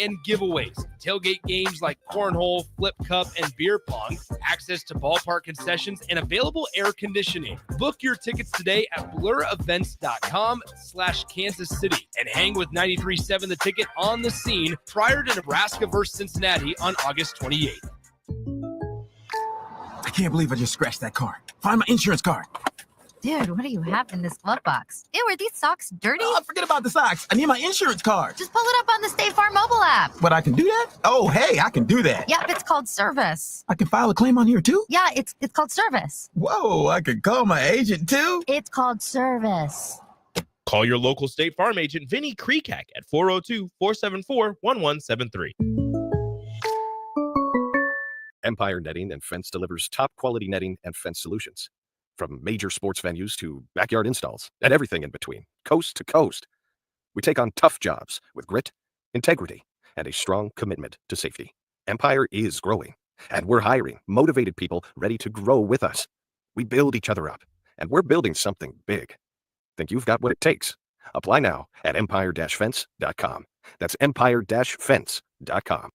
and giveaways, tailgate games like cornhole, flip cup, and beer pong, access to ballpark concessions, and available air conditioning. Book your tickets today at blurevents.com/Kansas City and hang with 93.7 The Ticket on the scene prior to Nebraska versus Cincinnati on August 28th. I can't believe I just scratched that car. Find my insurance card. Dude, what do you have in this glove box? Ew, are these socks dirty? Oh, forget about the socks. I need my insurance card. Just pull it up on the State Farm mobile app. But I can do that? Oh, hey, I can do that. Yep, it's called service. I can file a claim on here, too? Yeah, it's called service. Whoa, I can call my agent, too? It's called service. Call your local State Farm agent, Vinny Krekak, at 402-474-1173. Empire Netting and Fence delivers top-quality netting and fence solutions. From major sports venues to backyard installs and everything in between, coast to coast. We take on tough jobs with grit, integrity, and a strong commitment to safety. Empire is growing, and we're hiring motivated people ready to grow with us. We build each other up, and we're building something big. Think you've got what it takes? Apply now at empire-fence.com. That's empire-fence.com.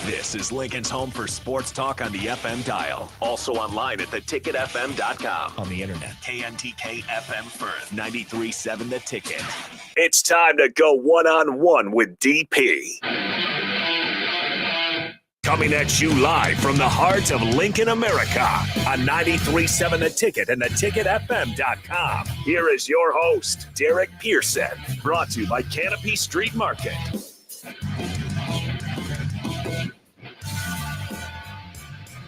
This is Lincoln's home for sports talk on the FM dial. Also online at theticketfm.com. On the internet, KNTK FM Firth, 93.7 The Ticket. It's time to go one-on-one with DP. Coming at you live from the heart of Lincoln, America on 93.7 The Ticket and theticketfm.com. Here is your host, Derek Pearson, brought to you by Canopy Street Market.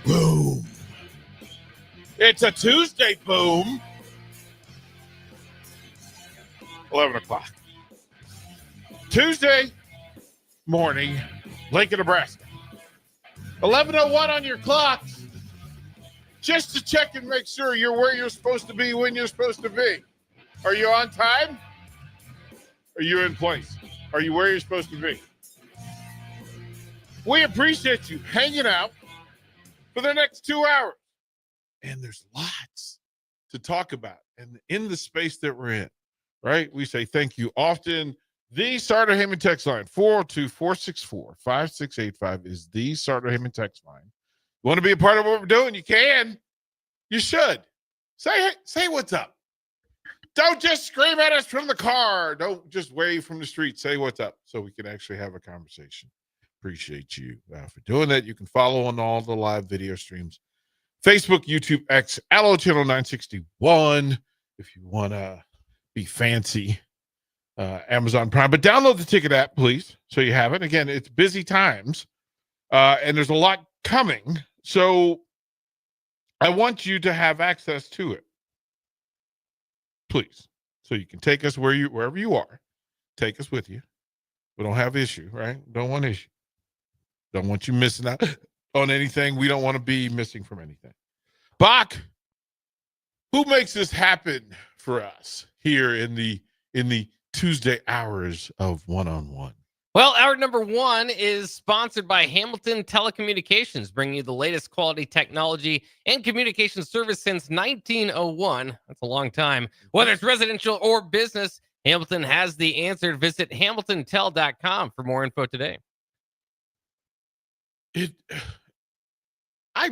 Boom. It's a Tuesday, boom. 11 o'clock. Tuesday morning, Lincoln, Nebraska. 11:01 on your clocks. Just to check and make sure you're where you're supposed to be when you're supposed to be. Are you on time? Are you in place? Are you where you're supposed to be? We appreciate you hanging out for the next 2 hours. And there's lots to talk about. And in the space that we're in, right? We say thank you often. The Starter Heyman text line, 402-464-5685 is the Starter Heyman text line. You want to be a part of what we're doing? You can. You should. Say what's up. Don't just scream at us from the car. Don't just wave from the street. Say what's up so we can actually have a conversation. Appreciate you for doing that. You can follow on all the live video streams. Facebook, YouTube, X, Allo Channel 961 if you want to be fancy. Amazon Prime. But download the Ticket app, please, so you have it. Again, it's busy times, and there's a lot coming. So I want you to have access to it, please, so you can take us wherever you are. Take us with you. We don't have issue, right? Don't want issue. Don't want you missing out on anything. We don't want to be missing from anything. Bach, who makes this happen for us here in the Tuesday hours of one-on-one? Well, hour number one is sponsored by Hamilton Telecommunications, bringing you the latest quality technology and communication service since 1901. That's a long time. Whether it's residential or business, Hamilton has the answer. Visit hamiltontel.com for more info today. I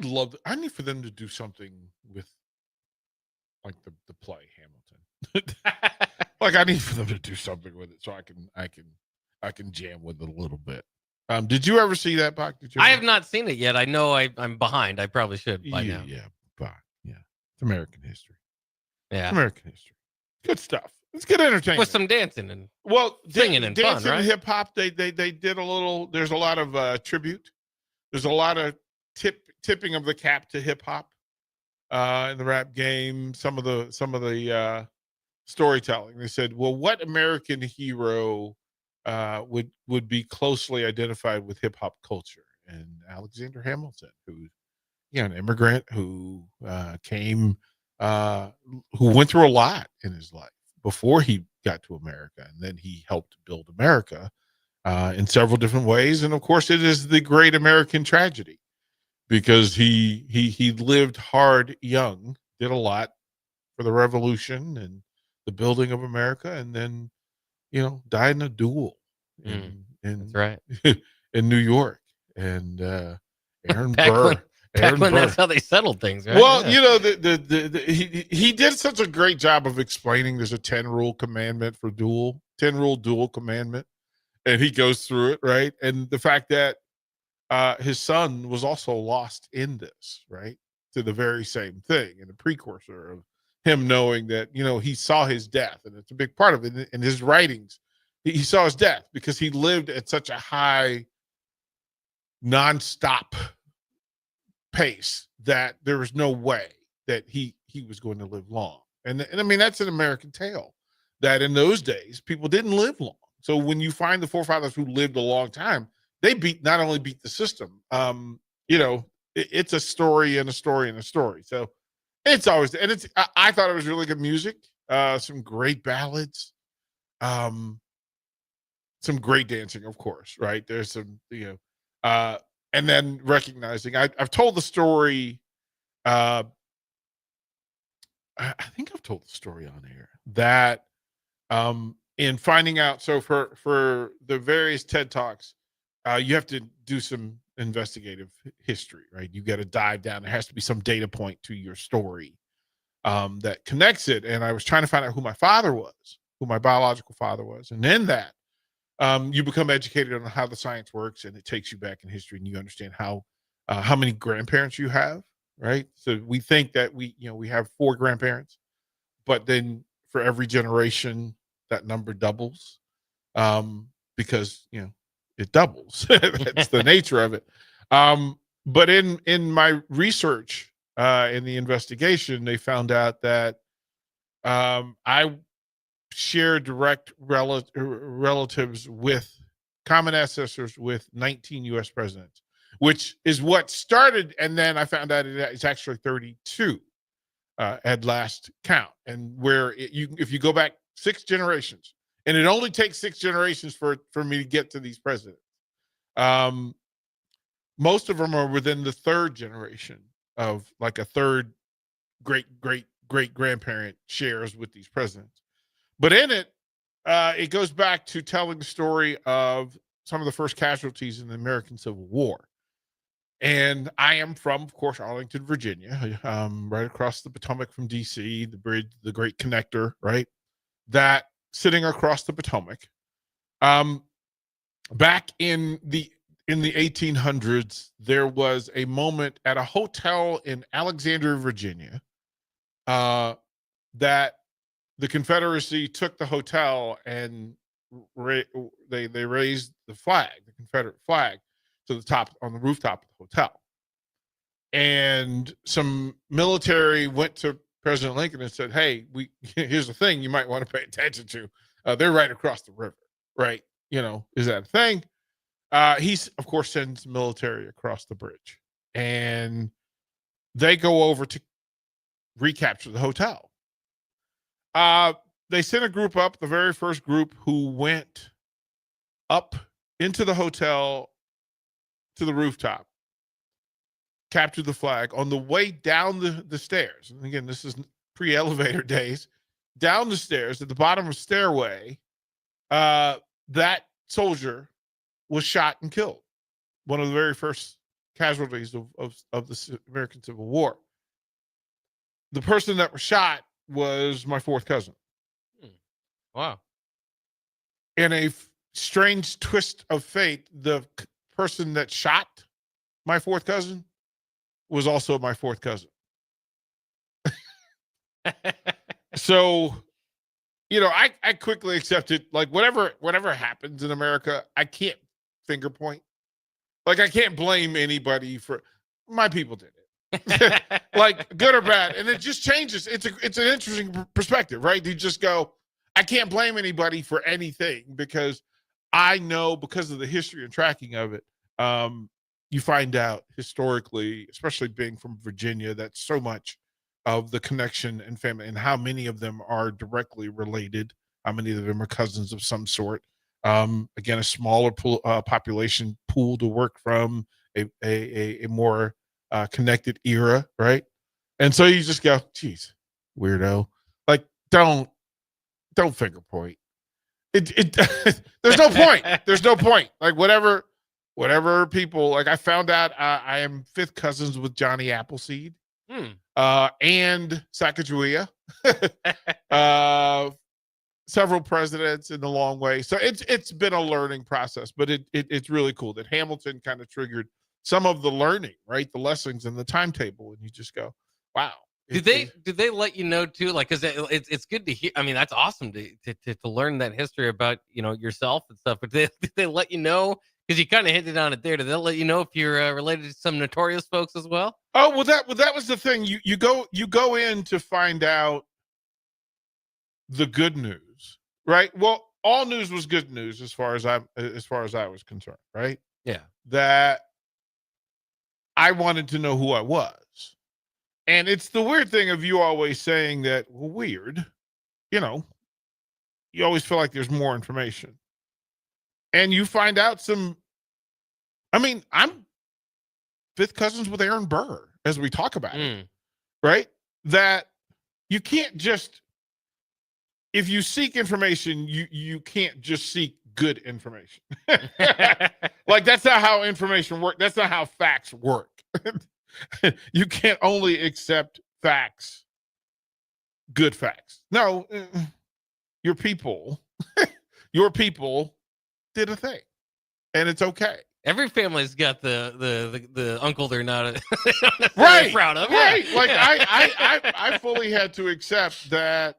need for them to do something with like the play Hamilton. Like I need for them to do something with it so I can jam with it a little bit. Did you ever see that, Bach? I have not seen it yet. I know I'm behind. I probably should by now. Yeah, Bach. Yeah, it's American history. Yeah, it's American history. Good stuff. It's good entertainment with some dancing and singing and dancing fun, right? And hip hop. They did a little. There's a lot of tribute. There's a lot of tipping of the cap to hip hop in the rap game. Some of the storytelling. They said, well, what American hero would be closely identified with hip hop culture? And Alexander Hamilton, who's an immigrant who came, who went through a lot in his life before he got to America, and then he helped build America in several different ways. And of course, it is the great American tragedy because he lived hard young, did a lot for the revolution and the building of America, and then died in a duel. That's right. in New York, and Aaron Back Burr. when Aaron Burr. that's how they settled things, right? Well, Yeah. you know, he did such a great job of explaining there's a 10 rule commandment for 10 rule dual commandment, and he goes through it, right? And the fact that his son was also lost in this, right? To the very same thing, and the precursor of him knowing that, you know, he saw his death, and it's a big part of it in his writings. He saw his death because he lived at such a high, nonstop pace that there was no way that he was going to live long. And I mean, that's an American tale, that in those days people didn't live long. So when you find the forefathers who lived a long time, they not only beat the system, you know, it's a story and a story and a story. So it's always, and I thought it was really good music, some great ballads, some great dancing, of course, right? There's some, you know, and then recognizing, I've told the story. I think I've told the story on here that in finding out. So for the various TED Talks, you have to do some investigative history, right? You got to dive down. There has to be some data point to your story that connects it. And I was trying to find out who my father was, who my biological father was, and then that. You become educated on how the science works, and it takes you back in history, and you understand how many grandparents you have, right? So we think that we have 4 grandparents, but then for every generation that number doubles, because it doubles. That's the nature of it. But in my research, in the investigation, they found out that I share direct relatives with common ancestors with 19 U.S. presidents, which is what started. And then I found out it's actually 32 at last count. And where if you go back 6 generations, and it only takes 6 generations for me to get to these presidents. Most of them are within the 3rd generation of, like, a 3rd great grandparent shares with these presidents. But in it, it goes back to telling the story of some of the first casualties in the American Civil War. And I am from, of course, Arlington, Virginia, right across the Potomac from D.C., the bridge, the great connector, right? That sitting across the Potomac. Back in the 1800s, there was a moment at a hotel in Alexandria, Virginia, that the Confederacy took the hotel and they raised the flag, the Confederate flag, to the top on the rooftop of the hotel. And some military went to President Lincoln and said, "Hey, here's the thing you might want to pay attention to. They're right across the river, right? Is that a thing?" He's, of course, sends military across the bridge, and they go over to recapture the hotel. They sent a group up, the very first group who went up into the hotel to the rooftop, captured the flag. On the way down the stairs, and again, this is pre-elevator days, down the stairs at the bottom of the stairway, that soldier was shot and killed. One of the very first casualties of the American Civil War. The person that was shot was my 4th cousin. Wow. In a strange twist of fate, the person that shot my 4th cousin was also my 4th cousin. So, I quickly accepted, like, whatever happens in America, I can't finger point. Like, I can't blame anybody for, my people did it. Like, good or bad. And it just changes. It's an interesting perspective, right? You just go, I can't blame anybody for anything, because I know, because of the history and tracking of it, you find out historically, especially being from Virginia, that so much of the connection and family, and how many of them are directly related, how many of them are cousins of some sort. Again, a smaller population pool to work from, a more connected era, right? And so you just go, geez, weirdo. Like, don't finger point. There's no point. There's no point. Like, whatever whatever people like. I found out I am fifth cousins with Johnny Appleseed and Sacagawea. Several presidents in the long way. So it's been a learning process, but it's really cool that Hamilton kind of triggered some of the learning, right? The lessons and the timetable, and you just go, wow. Did they let you know too? Like, cause it's good to hear. I mean, that's awesome to learn that history about, yourself and stuff, but did they let you know? Cause you kind of hinted on it there. Did they let you know if you're related to some notorious folks as well? Oh, well, that was the thing. You go in to find out the good news. Right. Well, all news was good news as far as I was concerned. Right. Yeah. That I wanted to know who I was. And it's the weird thing of you always saying that, well, weird, you always feel like there's more information. And you find out I'm fifth cousins with Aaron Burr as we talk about it. Right. That you can't just, if you seek information, you can't just seek good information. Like, that's not how information works. That's not how facts work. You can't only accept facts, good facts. No, your people did a thing, and it's okay. Every family's got the uncle they're not right proud of. Right. Yeah. Like I fully had to accept that.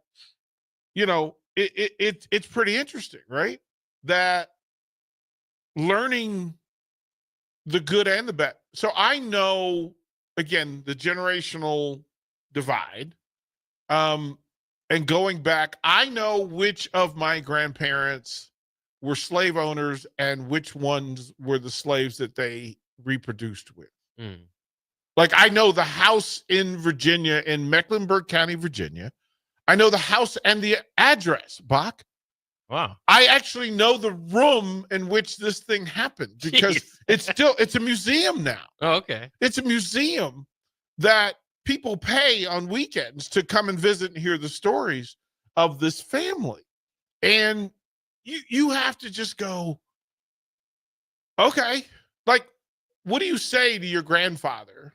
It's pretty interesting, right? That learning the good and the bad. So I know, again, the generational divide. And going back, I know which of my grandparents were slave owners and which ones were the slaves that they reproduced with. Like, I know the house in Virginia, in Mecklenburg County, Virginia. I know the house and the address, Bach. Wow. I actually know the room in which this thing happened because it's a museum now. Oh, okay. It's a museum that people pay on weekends to come and visit and hear the stories of this family. And you have to just go, okay, like, what do you say to your grandfather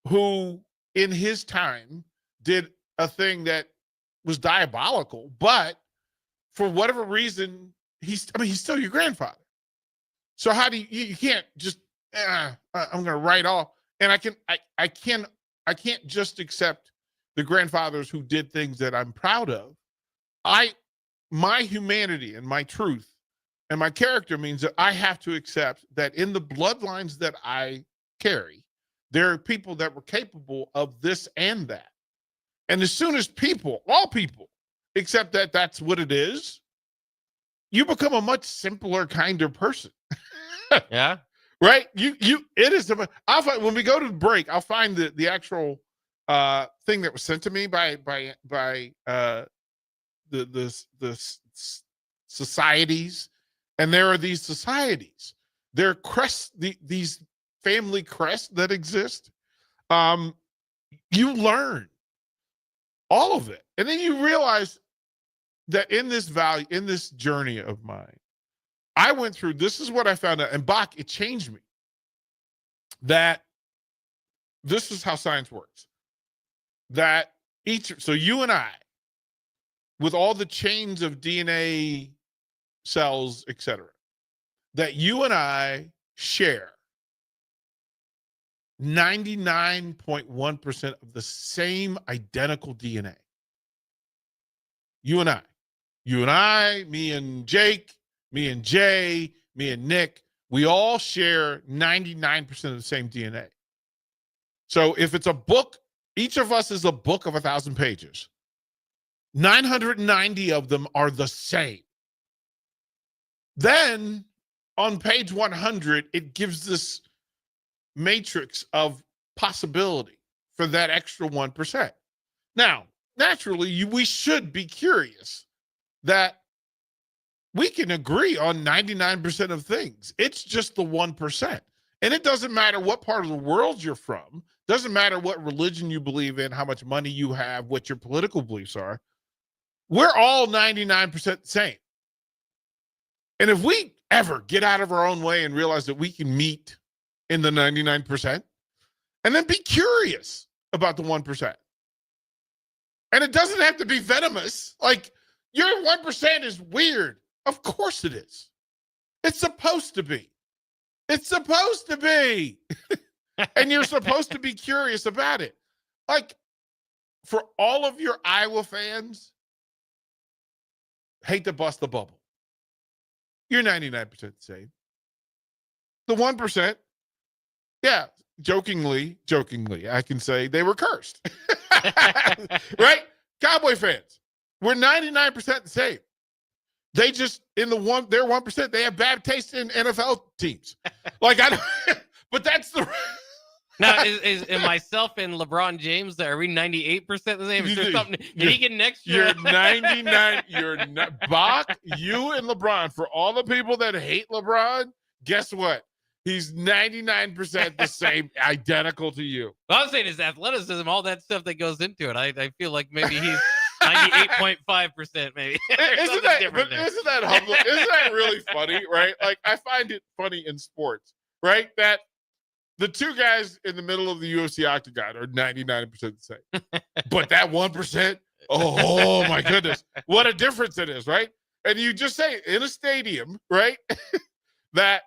who in his time did a thing that was diabolical, but for whatever reason, he's still your grandfather. So how do you can't just, I'm going to write off. And I can't just accept the grandfathers who did things that I'm proud of. My humanity and my truth and my character means that I have to accept that in the bloodlines that I carry, there are people that were capable of this and that. And as soon as all people, accept that that's what it is, you become a much simpler, kinder person. Yeah. Right? It is. I'll find, when we go to the break, I'll find the actual thing that was sent to me by the societies, and there are these societies. There are crests, these family crests that exist. You learn all of it, and then you realize that in this journey of mine, I went through. This is what I found out, and Bach, it changed me. That this is how science works. That so you and I, with all the chains of DNA, cells, etc., that you and I share 99.1% of the same identical DNA. You and I, me and Jake, me and Jay, me and Nick, we all share 99% of the same DNA. So if it's a book, each of us is a book of 1,000 pages. 990 of them are the same. Then on page 100, it gives this matrix of possibility for that extra 1%. Now, naturally, we should be curious that we can agree on 99% of things. It's just the 1%. And it doesn't matter what part of the world you're from, doesn't matter what religion you believe in, how much money you have, what your political beliefs are. We're all 99% the same. And if we ever get out of our own way and realize that we can meet in the 99% and then be curious about the 1%. And it doesn't have to be venomous. Like, your 1% is weird. Of course it is. It's supposed to be. It's supposed to be. And you're supposed to be curious about it. Like, for all of your Iowa fans, hate to bust the bubble. You're 99% the same. The 1%, yeah, jokingly, I can say they were cursed. Right? Cowboy fans, we're 99% the same. They just, their 1%, they have bad taste in NFL teams. Like, I don't, but that's the. Now, is myself and LeBron James, are we 98% the same? Is there something, did he get an extra? You're 99. You're not, Bach, you and LeBron, for all the people that hate LeBron, guess what? He's 99% the same, identical to you. Well, I'm saying his athleticism, all that stuff that goes into it. I feel like maybe he's 98.5%, maybe. Isn't that humble? Isn't that really funny, right? Like, I find it funny in sports, right? That the two guys in the middle of the UFC octagon are 99% the same. But that 1%, oh my goodness, what a difference it is, right? And you just say in a stadium, right, that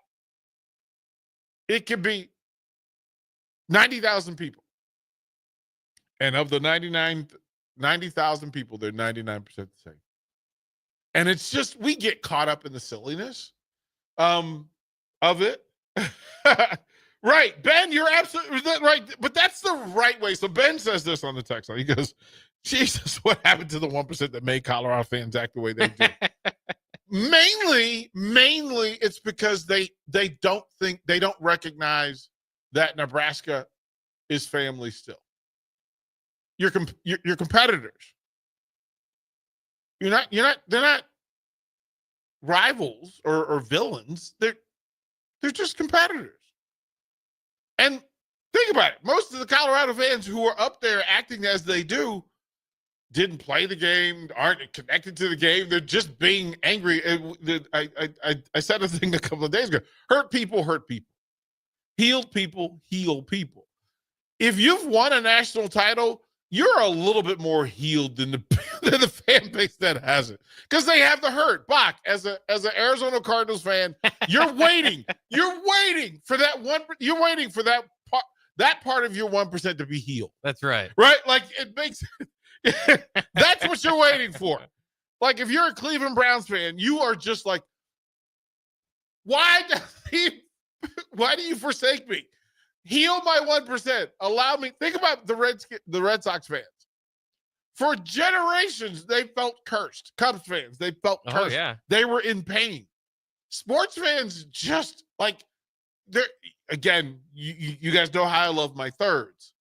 it could be 90,000 people. And of the 90,000 people, they're 99% the same. And it's just, we get caught up in the silliness of it. Right, Ben, you're absolutely right. But that's the right way. So Ben says this on the text line. He goes, Jesus, what happened to the 1% that made Colorado fans act the way they do? Mainly, it's because they don't recognize that Nebraska is family still. Your competitors. They're not rivals or villains. They're just competitors. And think about it. Most of the Colorado fans who are up there acting as they do didn't play the game, aren't connected to the game. They're just being angry. I said a thing a couple of days ago. Hurt people hurt people. Healed people heal people. If you've won a national title, you're a little bit more healed than the fan base that hasn't, because they have the hurt. Bach, as an Arizona Cardinals fan, you're waiting for that one. You're waiting for that part of your 1% to be healed. That's right. Right? Like, it makes that's what you're waiting for. Like, if you're a Cleveland Browns fan, you are just like, why do you forsake me? Heal my 1%. Allow me. Think about the Red Sox fans. For generations, they felt cursed. Cubs fans, they felt cursed. Oh, yeah. They were in pain. Sports fans just like, they're, again, you guys know how I love my thirds.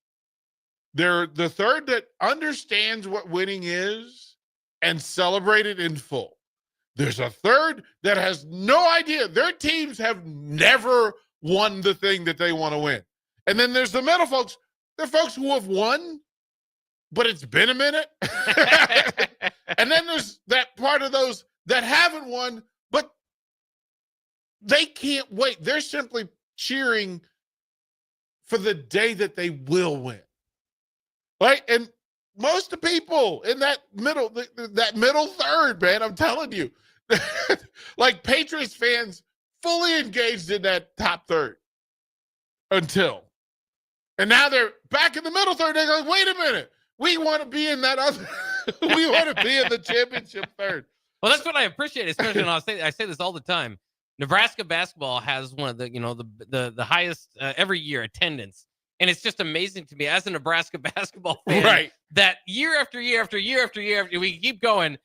They're the third that understands what winning is and celebrate it in full. There's a third that has no idea. Their teams have never won the thing that they want to win. And then there's the middle folks. They're folks who have won, but it's been a minute. And then there's that part of those that haven't won, but they can't wait. They're simply cheering for the day that they will win. Right? And most of the people in that middle third, man, I'm telling you, like, Patriots fans fully engaged in that top third and now they're back in the middle third. They go, wait a minute, we want to be in that other, we want to be in the championship third. Well, that's what I appreciate, especially when I say this all the time. Nebraska basketball has one of the highest every year attendance. And it's just amazing to me as a Nebraska basketball fan, right, that year after year after year after year after we keep going,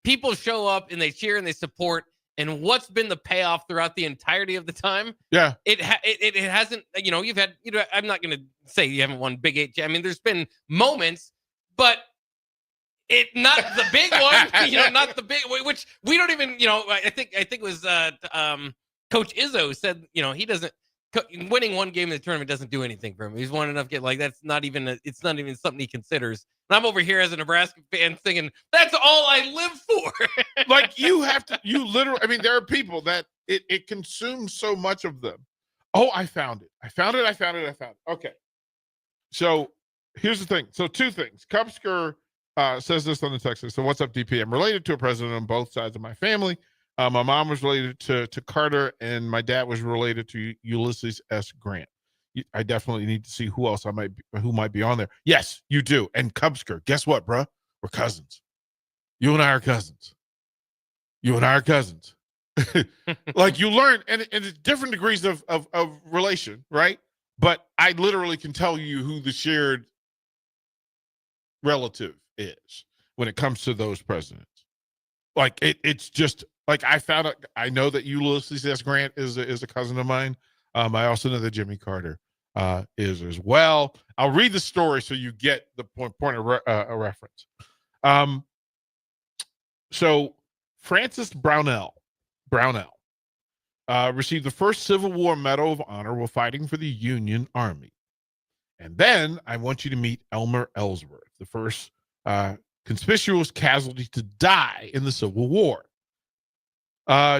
people show up and they cheer and they support. And what's been the payoff throughout the entirety of the time? Yeah, it hasn't. You've had. I'm not going to say you haven't won Big 8. I mean, there's been moments, but it not the big one. Not the big, which we don't even. I think it was Coach Izzo said. He doesn't. winning one game in the tournament doesn't do anything for him. He's won enough get like that's not even it's not even something he considers. And I'm over here as a Nebraska fan thinking that's all I live for. Like you literally, I mean, there are people that it consumes so much of them. Oh, I found it. Okay. So here's the thing. So two things. Cubsker says this on the text. So what's up, DP? I'm related to a president on both sides of my family. My mom was related to Carter, and my dad was related to Ulysses S. Grant. I definitely need to see who else who might be on there. Yes, you do. And Cubsker, guess what, bro? We're cousins. You and I are cousins. Like you learn, and it's different degrees of relation, right? But I literally can tell you who the shared relative is when it comes to those presidents. Like it's just like I found out. I know that Ulysses S. Grant is a cousin of mine. I also know that Jimmy Carter is as well. I'll read the story so you get the point of reference. So Francis Brownell received the first Civil War Medal of Honor while fighting for the Union Army. And then I want you to meet Elmer Ellsworth, the first conspicuous casualty to die in the Civil War.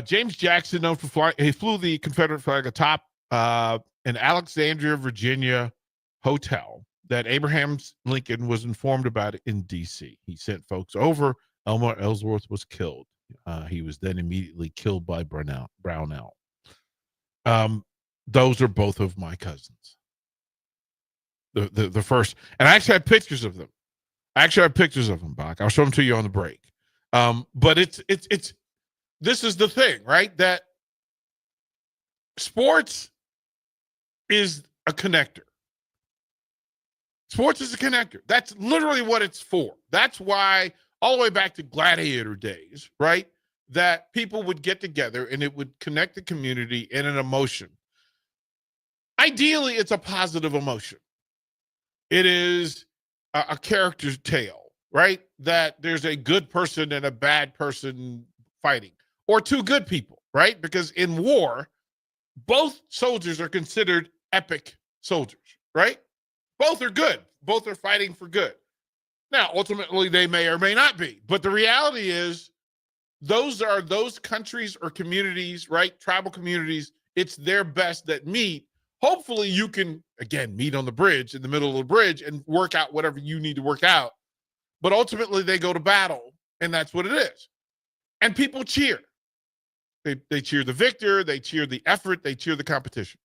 James Jackson, known for flying, he flew the Confederate flag atop an Alexandria, Virginia hotel that Abraham Lincoln was informed about in D.C. He sent folks over. Elmer Ellsworth was killed. He was then immediately killed by Brownell. Those are both of my cousins. The first, and I actually have pictures of them. Bach. I'll show them to you on the break. But it's this is the thing, right? That sports is a connector. Sports is a connector. That's literally what it's for. That's why all the way back to gladiator days, right? That people would get together and it would connect the community in an emotion. Ideally, it's a positive emotion. It is a character's tale, right? That there's a good person and a bad person fighting, or two good people, right? Because in war, both soldiers are considered epic soldiers, right? Both are good. Both are fighting for good. Now, ultimately, they may or may not be. But the reality is, those are those countries or communities, right? Tribal communities, it's their best that meet. Hopefully, you can, again, meet on the bridge, in the middle of the bridge, and work out whatever you need to work out. But ultimately, they go to battle, and that's what it is. And people cheer. They cheer the victor. They cheer the effort. They cheer the competition.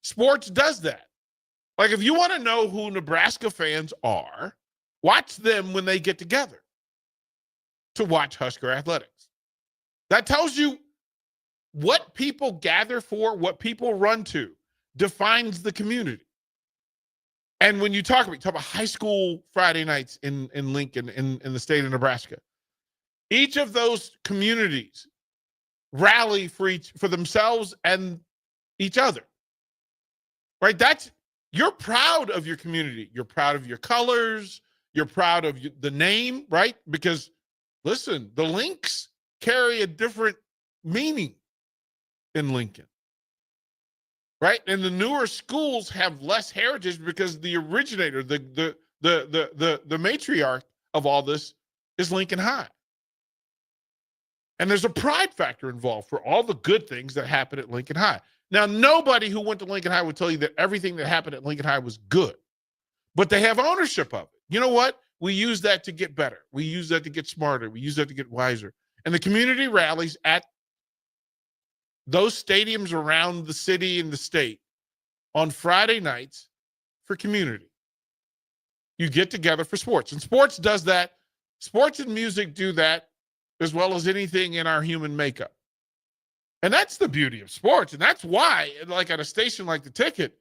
Sports does that. Like, if you want to know who Nebraska fans are, watch them when they get together to watch Husker athletics. That tells you what people gather for, what people run to, defines the community. And when you talk about high school Friday nights in Lincoln, in the state of Nebraska, each of those communities rally for themselves and each other. Right? You're proud of your community. You're proud of your colors. You're proud of the name, right? Because, listen, the Lynx carry a different meaning in Lincoln, right? And the newer schools have less heritage because the originator, the matriarch of all this is Lincoln High. And there's a pride factor involved for all the good things that happen at Lincoln High. Now, nobody who went to Lincoln High would tell you that everything that happened at Lincoln High was good, but they have ownership of it. You know what? We use that to get better. We use that to get smarter. We use that to get wiser. And the community rallies at those stadiums around the city and the state on Friday nights for community. You get together for sports. And sports does that. Sports and music do that as well as anything in our human makeup. And that's the beauty of sports. And that's why, like at a station like The Ticket,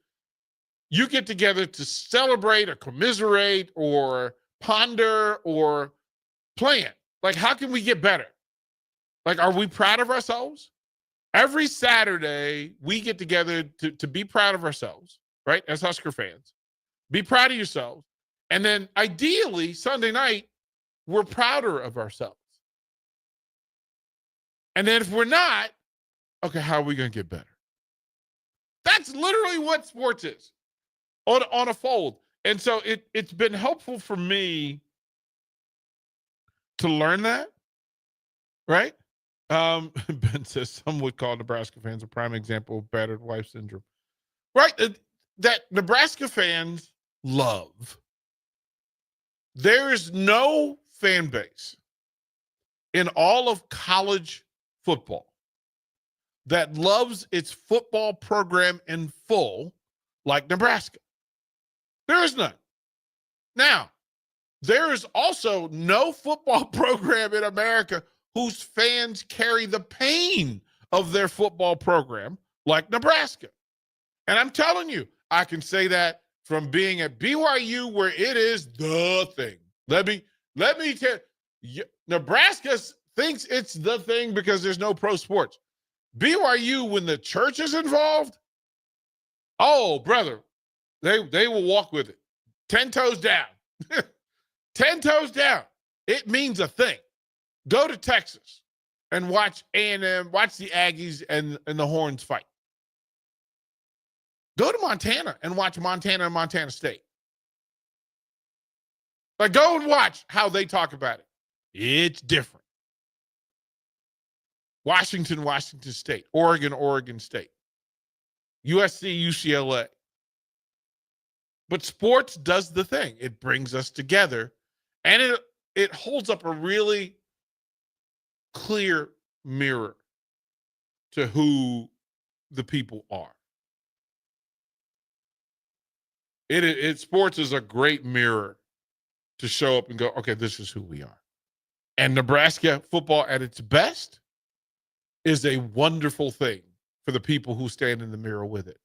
you get together to celebrate or commiserate or ponder or plan. Like, how can we get better? Like, are we proud of ourselves? Every Saturday, we get together to be proud of ourselves, right? As Husker fans. Be proud of yourselves. And then ideally, Sunday night, we're prouder of ourselves. And then if we're not, okay, how are we going to get better? That's literally what sports is on a fold. And so it's been helpful for me to learn that, right? Ben says some would call Nebraska fans a prime example of battered wife syndrome, right? That Nebraska fans love. There is no fan base in all of college football that loves its football program in full like Nebraska. There is none. Now, there is also no football program in America whose fans carry the pain of their football program like Nebraska. And I'm telling you, I can say that from being at BYU, where it is the thing. Let me tell you, Nebraska thinks it's the thing because there's no pro sports. BYU, when the church is involved, oh, brother, they will walk with it. 10 toes down. 10 toes down. It means a thing. Go to Texas and watch A&M, watch the Aggies and the Horns fight. Go to Montana and watch Montana and Montana State. Like, go and watch how they talk about it. It's different. Washington State. Oregon State. USC, UCLA. But sports does the thing. It brings us together, and it holds up a really clear mirror to who the people are. Sports is a great mirror to show up and go, okay, this is who we are. And Nebraska football at its best is a wonderful thing for the people who stand in the mirror with it.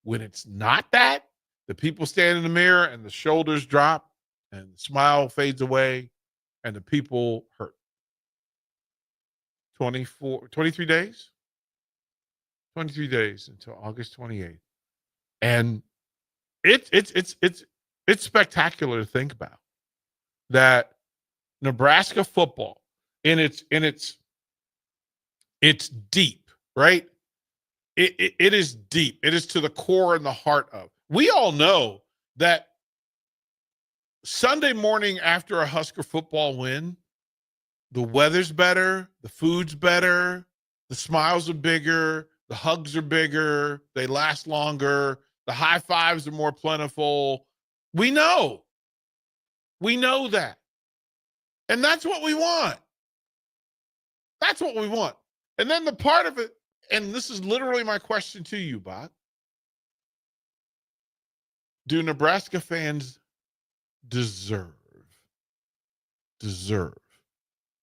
When it's not that, the people stand in the mirror and the shoulders drop and the smile fades away and the people hurt. 23 days? 23 days until August 28th. And it's spectacular to think about that Nebraska football it's deep, right? It is deep. It is to the core and the heart of. We all know that Sunday morning after a Husker football win, the weather's better, the food's better, the smiles are bigger, the hugs are bigger, they last longer, the high fives are more plentiful. We know that. And that's what we want. That's what we want. And then the part of it, and this is literally my question to you, Bob. Do Nebraska fans deserve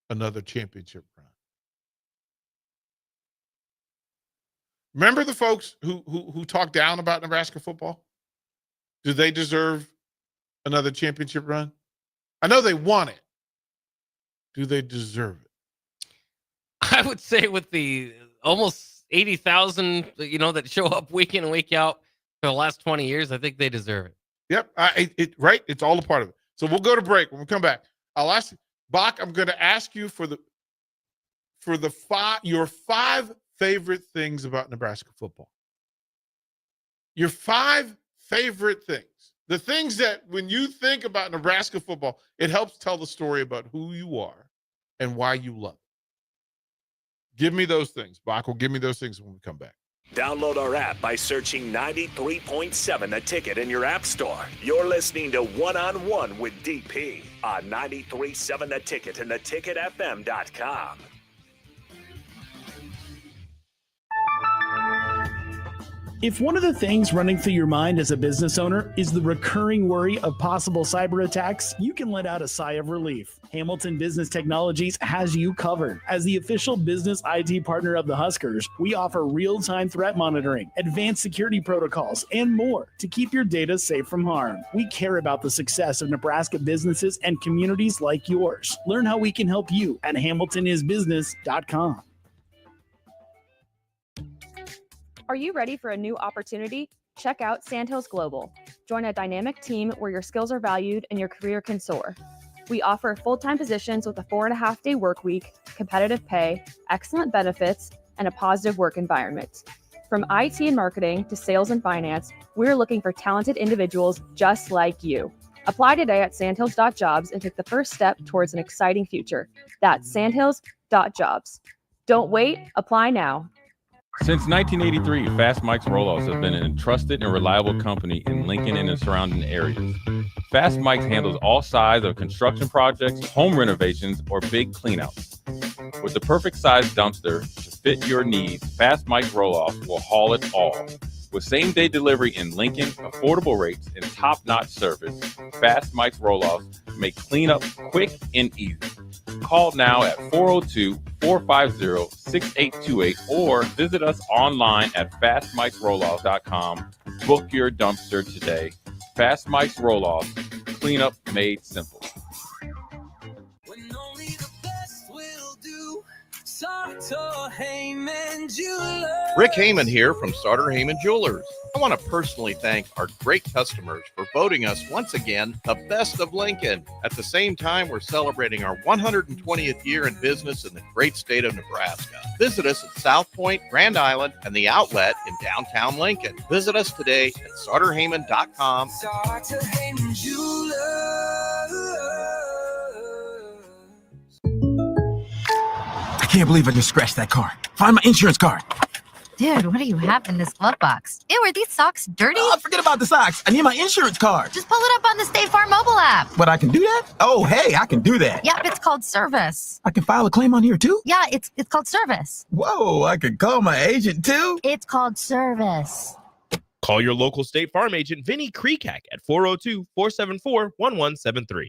another championship run? Remember the folks who talk down about Nebraska football? Do they deserve another championship run? I know they want it. Do they deserve it? I would say with the almost 80,000, that show up week in and week out for the last 20 years, I think they deserve it. Yep. Right. It's all a part of it. So we'll go to break. When we come back, I'll ask Bach, I'm going to ask you for your 5 favorite things about Nebraska football. Your 5 favorite things. The things that when you think about Nebraska football, it helps tell the story about who you are and why you love it. Give me those things. Bach will give me those things when we come back. Download our app by searching 93.7 The Ticket in your app store. You're listening to One-on-One with DP on 93.7 The Ticket and theticketfm.com. If one of the things running through your mind as a business owner is the recurring worry of possible cyber attacks, you can let out a sigh of relief. Hamilton Business Technologies has you covered. As the official business IT partner of the Huskers, we offer real-time threat monitoring, advanced security protocols, and more to keep your data safe from harm. We care about the success of Nebraska businesses and communities like yours. Learn how we can help you at hamiltonisbusiness.com. Are you ready for a new opportunity? Check out Sandhills Global. Join a dynamic team where your skills are valued and your career can soar. We offer full-time positions with a 4.5-day work week, competitive pay, excellent benefits, and a positive work environment. From IT and marketing to sales and finance, we're looking for talented individuals just like you. Apply today at sandhills.jobs and take the first step towards an exciting future. That's sandhills.jobs. Don't wait, apply now. Since 1983, Fast Mike's Roll-Offs have been a trusted and reliable company in Lincoln and the surrounding areas. Fast Mike's handles all sides of construction projects, home renovations, or big cleanouts. With the perfect size dumpster to fit your needs, Fast Mike's Roll-Offs will haul it all. With same-day delivery in Lincoln, affordable rates, and top-notch service, Fast Mike's Roll-Offs make cleanup quick and easy. Call now at 402-450-6828 or visit us online at fastmikesrolloffs.com. Book your dumpster today. Fast Mike's Roll-Offs, cleanup made simple. Rick Heyman here from Sartor Heyman Jewelers. I want to personally thank our great customers for voting us once again the best of Lincoln. At the same time, we're celebrating our 120th year in business in the great state of Nebraska. Visit us at South Point, Grand Island, and the Outlet in downtown Lincoln. Visit us today at sartorheyman.com. Sartor Heyman Jewelers. I can't believe I just scratched that car. Find my insurance card. Dude, what do you have in this glove box? Ew, are these socks dirty? Oh, forget about the socks. I need my insurance card. Just pull it up on the State Farm mobile app. But I can do that? Oh, hey, I can do that. Yep, it's called service. I can file a claim on here too? Yeah, it's called service. Whoa, I can call my agent too? It's called service. Call your local State Farm agent, Vinny Kreekak, at 402-474-1173.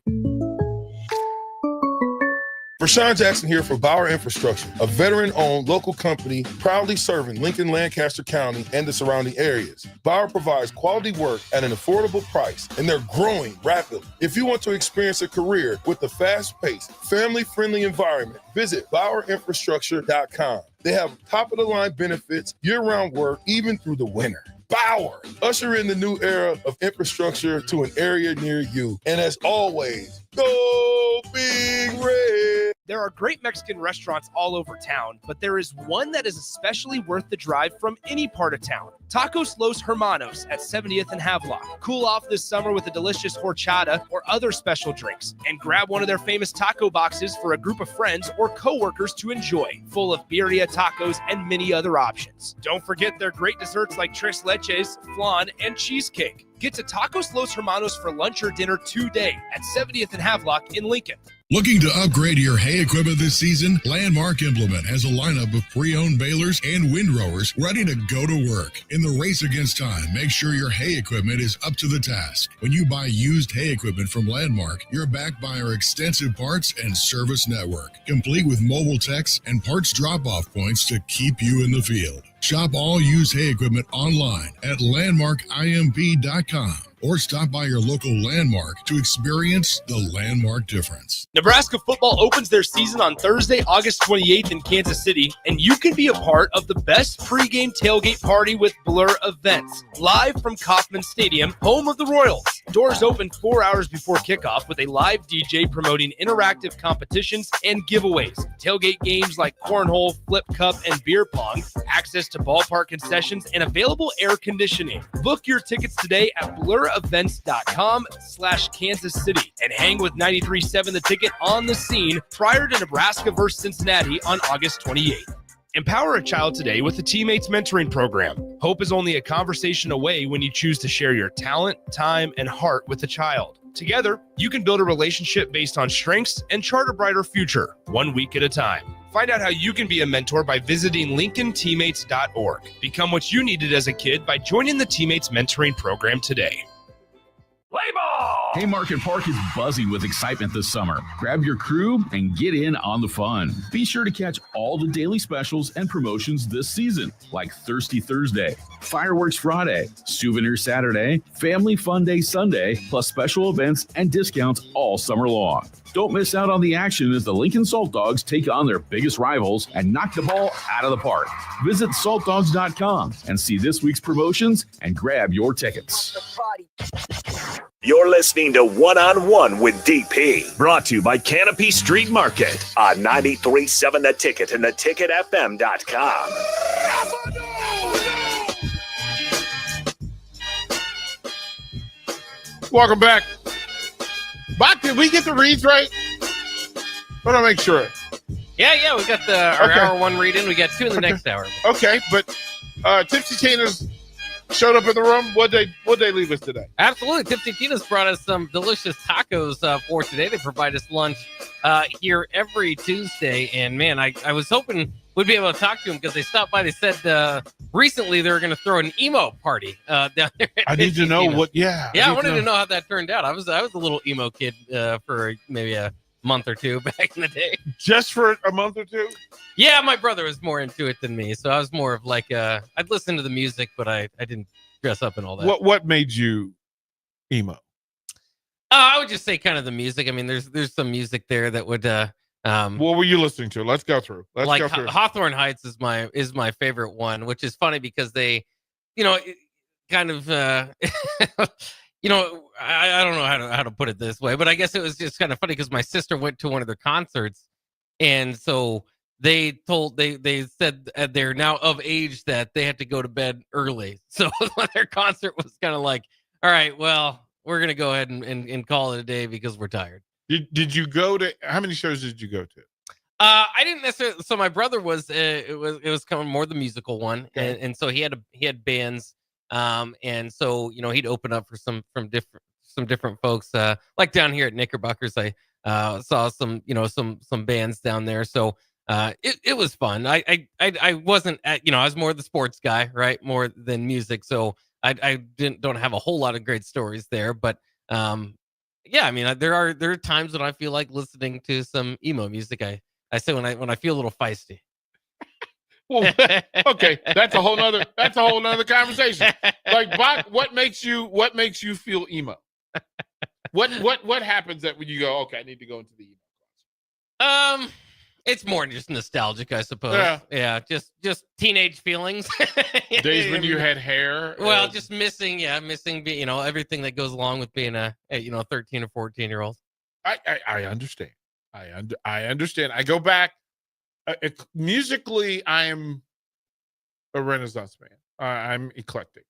Rashawn Jackson here for Bauer Infrastructure, a veteran-owned local company proudly serving Lincoln, Lancaster County, and the surrounding areas. Bauer provides quality work at an affordable price, and they're growing rapidly. If you want to experience a career with a fast-paced, family-friendly environment, visit BauerInfrastructure.com. They have top-of-the-line benefits, year-round work, even through the winter. Bauer, usher in the new era of infrastructure to an area near you. And as always, go Big Red. There are great Mexican restaurants all over town, but there is one that is especially worth the drive from any part of town. Tacos Los Hermanos at 70th and Havelock. Cool off this summer with a delicious horchata or other special drinks, and grab one of their famous taco boxes for a group of friends or coworkers to enjoy, full of birria tacos and many other options. Don't forget their great desserts like tres leches, flan, and cheesecake. Get to Tacos Los Hermanos for lunch or dinner today at 70th and Havelock in Lincoln. Looking to upgrade your hay equipment this season? Landmark Implement has a lineup of pre-owned balers and windrowers ready to go to work. In the race against time, make sure your hay equipment is up to the task. When you buy used hay equipment from Landmark, you're backed by our extensive parts and service network, complete with mobile techs and parts drop-off points to keep you in the field. Shop all used hay equipment online at landmarkimp.com or stop by your local Landmark to experience the Landmark difference. Nebraska football opens their season on Thursday, August 28th in Kansas City, and you can be a part of the best pregame tailgate party with Blur Events, live from Kauffman Stadium, home of the Royals. Doors open 4 hours before kickoff with a live DJ promoting interactive competitions and giveaways. Tailgate games like cornhole, flip cup, and beer pong, access to ballpark concessions, and available air conditioning. Book your tickets today at blurevents.com/Kansas City and hang with 93.7 The Ticket on the scene prior to Nebraska versus Cincinnati on August 28th. Empower a child today with the Teammates Mentoring Program. Hope is only a conversation away when you choose to share your talent, time, and heart with the child. Together, you can build a relationship based on strengths and chart a brighter future, 1 week at a time. Find out how you can be a mentor by visiting LincolnTeammates.org. Become what you needed as a kid by joining the Teammates Mentoring Program today. Play ball! Haymarket Park is buzzing with excitement this summer. Grab your crew and get in on the fun. Be sure to catch all the daily specials and promotions this season, like Thirsty Thursday, Fireworks Friday, Souvenir Saturday, Family Fun Day Sunday, plus special events and discounts all summer long. Don't miss out on the action as the Lincoln Salt Dogs take on their biggest rivals and knock the ball out of the park. Visit saltdogs.com and see this week's promotions and grab your tickets. You're listening to One-on-One with DP, brought to you by Canopy Street Market on 93.7 The Ticket and theticketfm.com. Welcome back. Bach, did we get the reads right? I want to make sure. Yeah, we got our hour one read in. We got 2 in the next hour. Okay, but Tipsy Tina's showed up in the room. What'd they leave us today? Absolutely. Tipsy Tina's brought us some delicious tacos for today. They provide us lunch here every Tuesday. And, man, I was hoping we'd be able to talk to them because they stopped by. They said recently they were going to throw an emo party down there. I need to know what, Yeah, I wanted to know how that turned out. I was a little emo kid for maybe a month or two back in the day. Just for a month or two? Yeah, my brother was more into it than me. So I was more of like, I'd listen to the music, but I didn't dress up and all that. What made you emo? I would just say kind of the music. I mean, there's some music there that would what were you listening to? Let's go through. Hawthorne Heights is my favorite one, which is funny because they, kind of I don't know how to put it this way, but I guess it was just kind of funny because my sister went to one of their concerts, and so they said they're now of age that they had to go to bed early. So their concert was kind of like, all right, well, we're gonna go ahead and call it a day because we're tired. Did you go to, how many shows did you go to? I didn't necessarily. So my brother was it was kind of more the musical one, okay. and so he had bands. And so he'd open up for some different folks like down here at Knickerbockers. I saw some bands down there, so it was fun. I wasn't I was more the sports guy, right, more than music, so I don't have a whole lot of great stories there, but yeah, I mean there are times when I feel like listening to some emo music. I say when I feel a little feisty. Well, okay, that's a whole nother conversation. Like, Bach, what makes you feel emo? What happens that when you go, okay, I need to go into the emo class? It's more just nostalgic, I suppose. Yeah, just teenage feelings. Days when you had hair. Well, just missing everything that goes along with being a 13 or 14-year-old. I understand. I understand. I go back. Musically, I am a Renaissance man. I'm eclectic.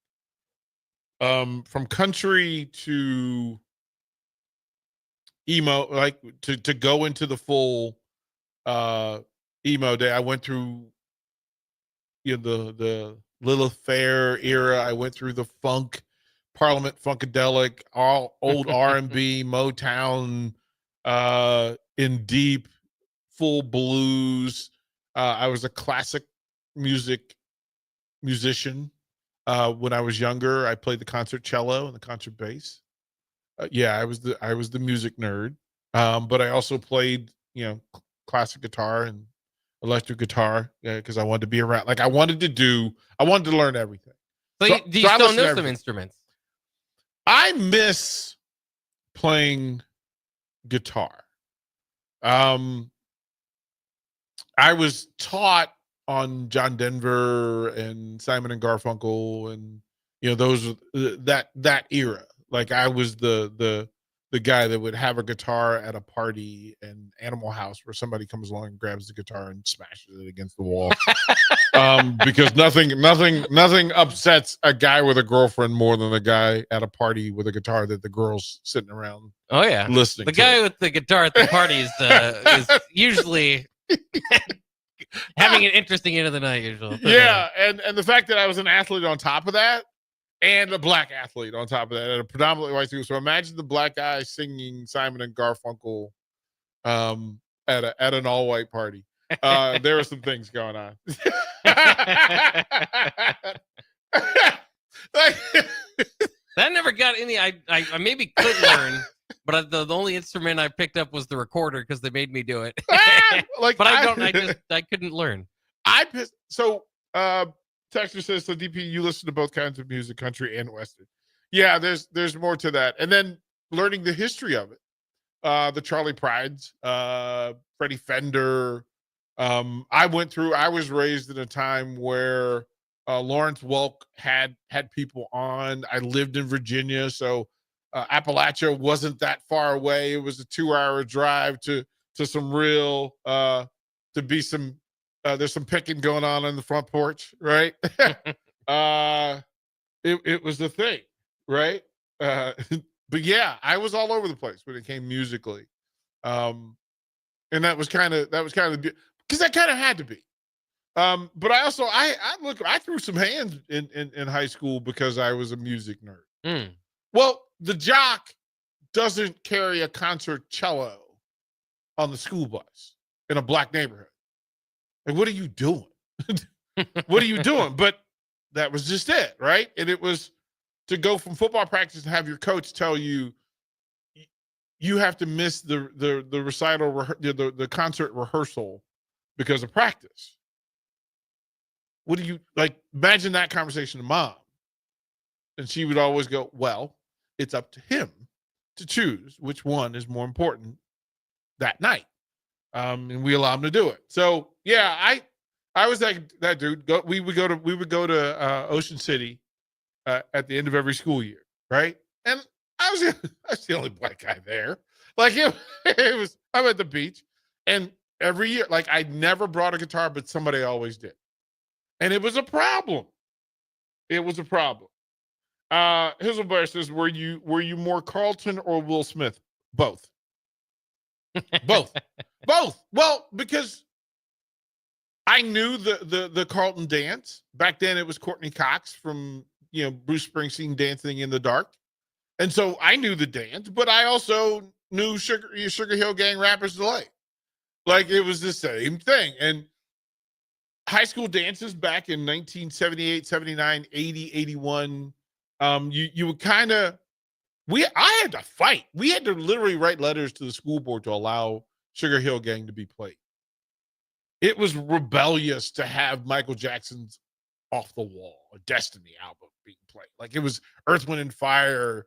From country to emo, like to go into the full emo day. I went through the Lilith Fair era. I went through the funk, Parliament Funkadelic, all old R&B, Motown, in deep, full blues. I was a classic musician. When I was younger, I played the concert cello and the concert bass. I was the music nerd. But I also played, classic guitar and electric guitar because I wanted to be around. Like I wanted to learn everything. So do you still know some instruments? I miss playing guitar. I was taught on John Denver and Simon and Garfunkel and those that era. Like I was the guy that would have a guitar at a party and Animal House where somebody comes along and grabs the guitar and smashes it against the wall. Because nothing upsets a guy with a girlfriend more than the guy at a party with a guitar that the girl's sitting around. Oh yeah, listening. The guy with the guitar at the party is usually having an interesting end of the night usually. Yeah, and the fact that I was an athlete on top of that, and a black athlete on top of that, and a predominantly white student. So imagine the black guy singing Simon and Garfunkel at an all-white party. There were some things going on. That never got any. I maybe could learn, but the only instrument I picked up was the recorder because they made me do it. But I couldn't learn. Texter says, so DP, you listen to both kinds of music, country and Western. Yeah, there's more to that. And then learning the history of it. The Charlie Prides, Freddie Fender. I was raised in a time where Lawrence Welk had people on. I lived in Virginia, so Appalachia wasn't that far away. It was a 2-hour drive to some real to be some there's some picking going on in the front porch, right? It was the thing, right? But yeah, I was all over the place when it came musically. And that was kind of because that kind of had to be. But I also I threw some hands in high school because I was a music nerd. Well, the jock doesn't carry a concert cello on the school bus in a black neighborhood. Like, what are you doing? What are you doing? But that was just it, right? And it was to go from football practice and have your coach tell you you have to miss the recital, the concert rehearsal because of practice. What do you like? Imagine that conversation to mom. And she would always go, well, it's up to him to choose which one is more important that night. And we allow him to do it. So yeah, I was that dude. We would go to Ocean City at the end of every school year, right? And I was the only black guy there. Like it was. I'm at the beach, and every year, like I never brought a guitar, but somebody always did, and it was a problem. It was a problem. Hizzlebear says, "Were you more Carlton or Will Smith?" Both. Both. Well, because I knew the Carlton dance back then. It was Courtney Cox from Bruce Springsteen, Dancing in the Dark, and so I knew the dance. But I also knew Sugar Hill Gang, Rapper's Delight. Like it was the same thing. And high school dances back in 1978, 79, 80, 81. You would kind of. I had to fight. We had to literally write letters to the school board to allow Sugar Hill Gang to be played. It was rebellious to have Michael Jackson's Off the Wall, a Destiny album being played. Like it was Earth, Wind, and Fire,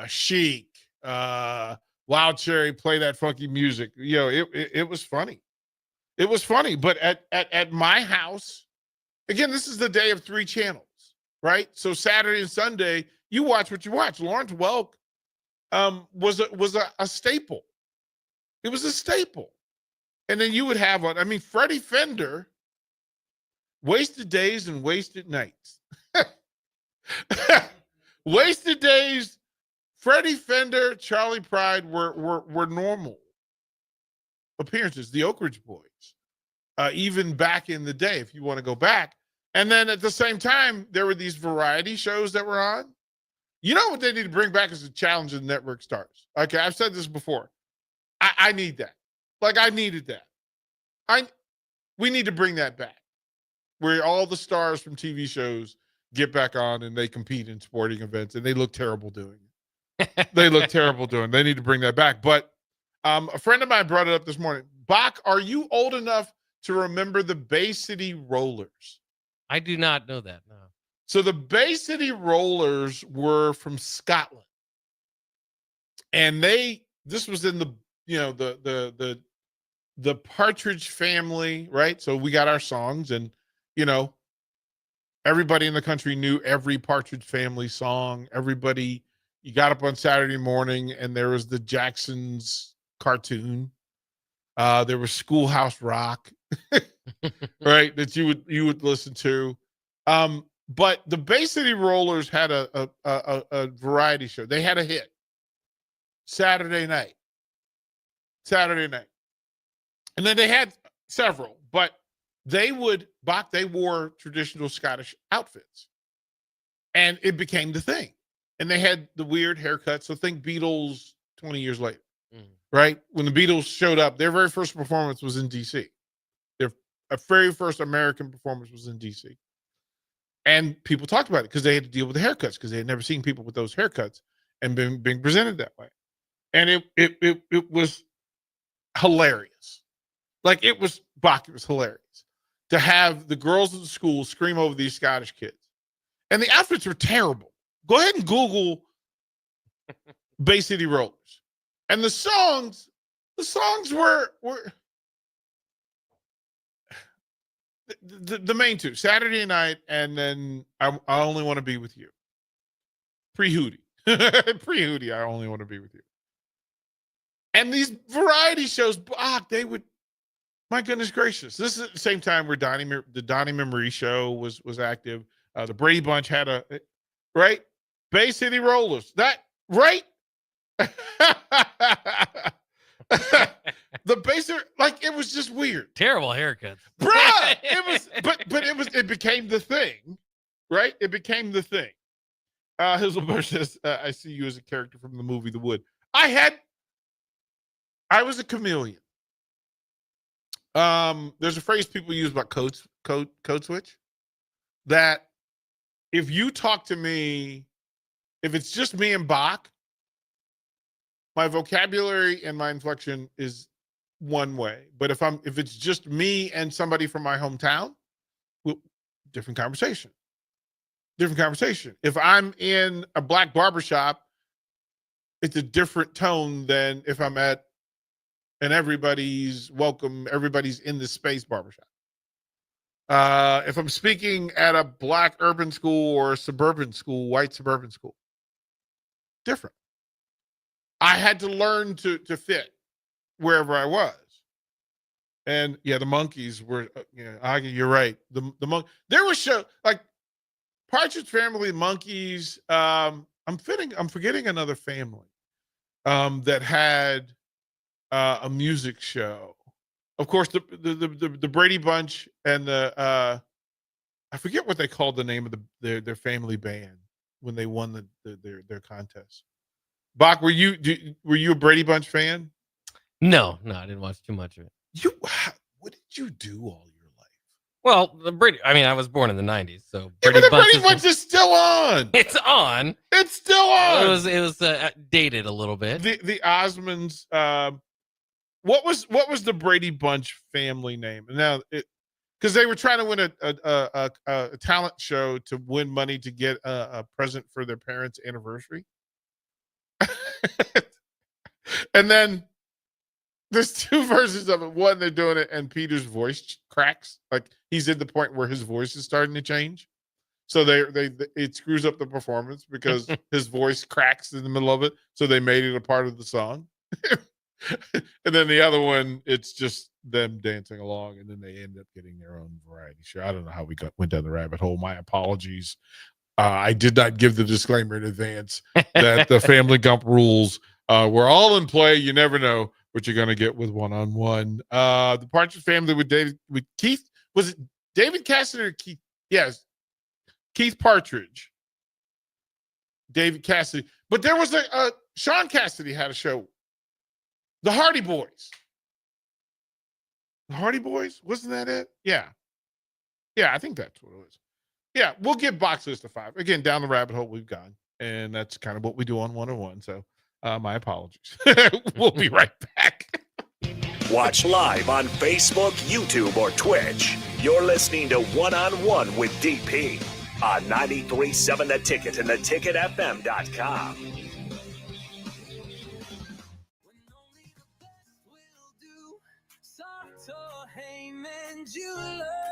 Chic, Wild Cherry, play that funky music. It was funny. It was funny. But at my house, again, this is the day of 3 channels, right? So Saturday and Sunday, you watch what you watch. Lawrence Welk was a staple. It was a staple. And then you would have Freddie Fender, Wasted Days and Wasted Nights. Wasted Days, Freddie Fender, Charlie Pride were normal appearances. The Oak Ridge Boys, even back in the day, if you want to go back. And then at the same time, there were these variety shows that were on. You know what they need to bring back is a challenge of network stars. Okay, I've said this before. I need that. Like I needed that. We need to bring that back, where all the stars from TV shows get back on and they compete in sporting events, and they look terrible doing it. They look terrible doing it. They need to bring that back. But a friend of mine brought it up this morning. Bach, are you old enough to remember the Bay City Rollers? I do not know that. No. So the Bay City Rollers were from Scotland, and this was in the Partridge Family, right? So we got our songs, and everybody in the country knew every Partridge Family song. Everybody, you got up on Saturday morning, and there was the Jacksons cartoon. There was Schoolhouse Rock, right? That you would listen to. But the Bay City Rollers had a variety show. They had a hit Saturday night. And then they had several, but they wore traditional Scottish outfits. And it became the thing. And they had the weird haircuts. So think Beatles 20 years later, right? When the Beatles showed up, their very first performance was in D.C. Their very first American performance was in D.C. And people talked about it because they had to deal with the haircuts because they had never seen people with those haircuts and being presented that way. And it was hilarious. Like it was hilarious to have the girls in the school scream over these Scottish kids. And the outfits were terrible. Go ahead and Google Bay City Rollers. And the songs were the main two, Saturday Night, and then I Only Want to Be With You. Pre-Hootie. Pre-Hootie, I Only Want to Be With You. And these variety shows, they would, my goodness gracious. This is at the same time where the Donnie Memory show was active. The Brady Bunch had right? Bay City Rollers. That, right? The baser, like, it was just weird. Terrible haircuts. Bruh! It became the thing, right? It became the thing. Hazelbert says, I see you as a character from the movie The Wood. I was a chameleon. There's a phrase people use about code switch, that if you talk to me, if it's just me and Bach, my vocabulary and my inflection is one way. But if it's just me and somebody from my hometown, different conversation. If I'm in a black barbershop, it's a different tone than if I'm at an everybody's welcome, everybody's in the space barbershop. If I'm speaking at a black urban school or a suburban school, white suburban school, different. I had to learn to fit wherever I was. And yeah, the Monkees were, you're right. There was show like Partridge Family, Monkees. I'm forgetting another family that had a music show. Of course, the Brady Bunch and the I forget what they called the name of their family band when they won their contest. Bach, were you a Brady Bunch fan? No, I didn't watch too much of it. What did you do all your life? Well, I was born in the 90s, so Brady Bunch is still on. It's on. It's still on. It was dated a little bit. The Osmonds. What was the Brady Bunch family name? Now, because they were trying to win a talent show to win money to get a present for their parents' anniversary. And then there's two versions of it. One, they're doing it and Peter's voice cracks. Like he's at the point where his voice is starting to change. So it screws up the performance because his voice cracks in the middle of it. So they made it a part of the song. And then the other one, it's just them dancing along, and then they end up getting their own variety show. I don't know how we went down the rabbit hole. My apologies. I did not give the disclaimer in advance that the Family Gump rules were all in play. You never know what you're going to get with one-on-one. The Partridge Family with Keith. Was it David Cassidy or Keith? Yes. Keith Partridge. David Cassidy. But there was Sean Cassidy had a show. The Hardy Boys. The Hardy Boys? Wasn't that it? Yeah. Yeah, I think that's what it was. Yeah, we'll give box list a 5. Again, down the rabbit hole we've gone. And that's kind of what we do on 101. So my apologies. We'll be right back. Watch live on Facebook, YouTube, or Twitch. You're listening to One-on-One with DP on 93.7 The Ticket and theticketfm.com.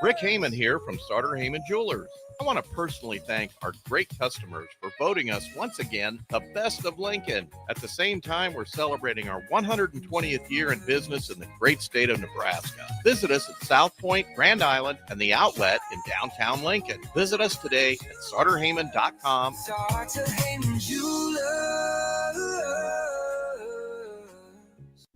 Rick Heyman here from Starter Heyman Jewelers. I want to personally thank our great customers for voting us once again the best of Lincoln. At the same time, we're celebrating our 120th year in business in the great state of Nebraska. Visit us at South Point, Grand Island, and the Outlet in downtown Lincoln. Visit us today at StarterHeyman.com. Starter Heyman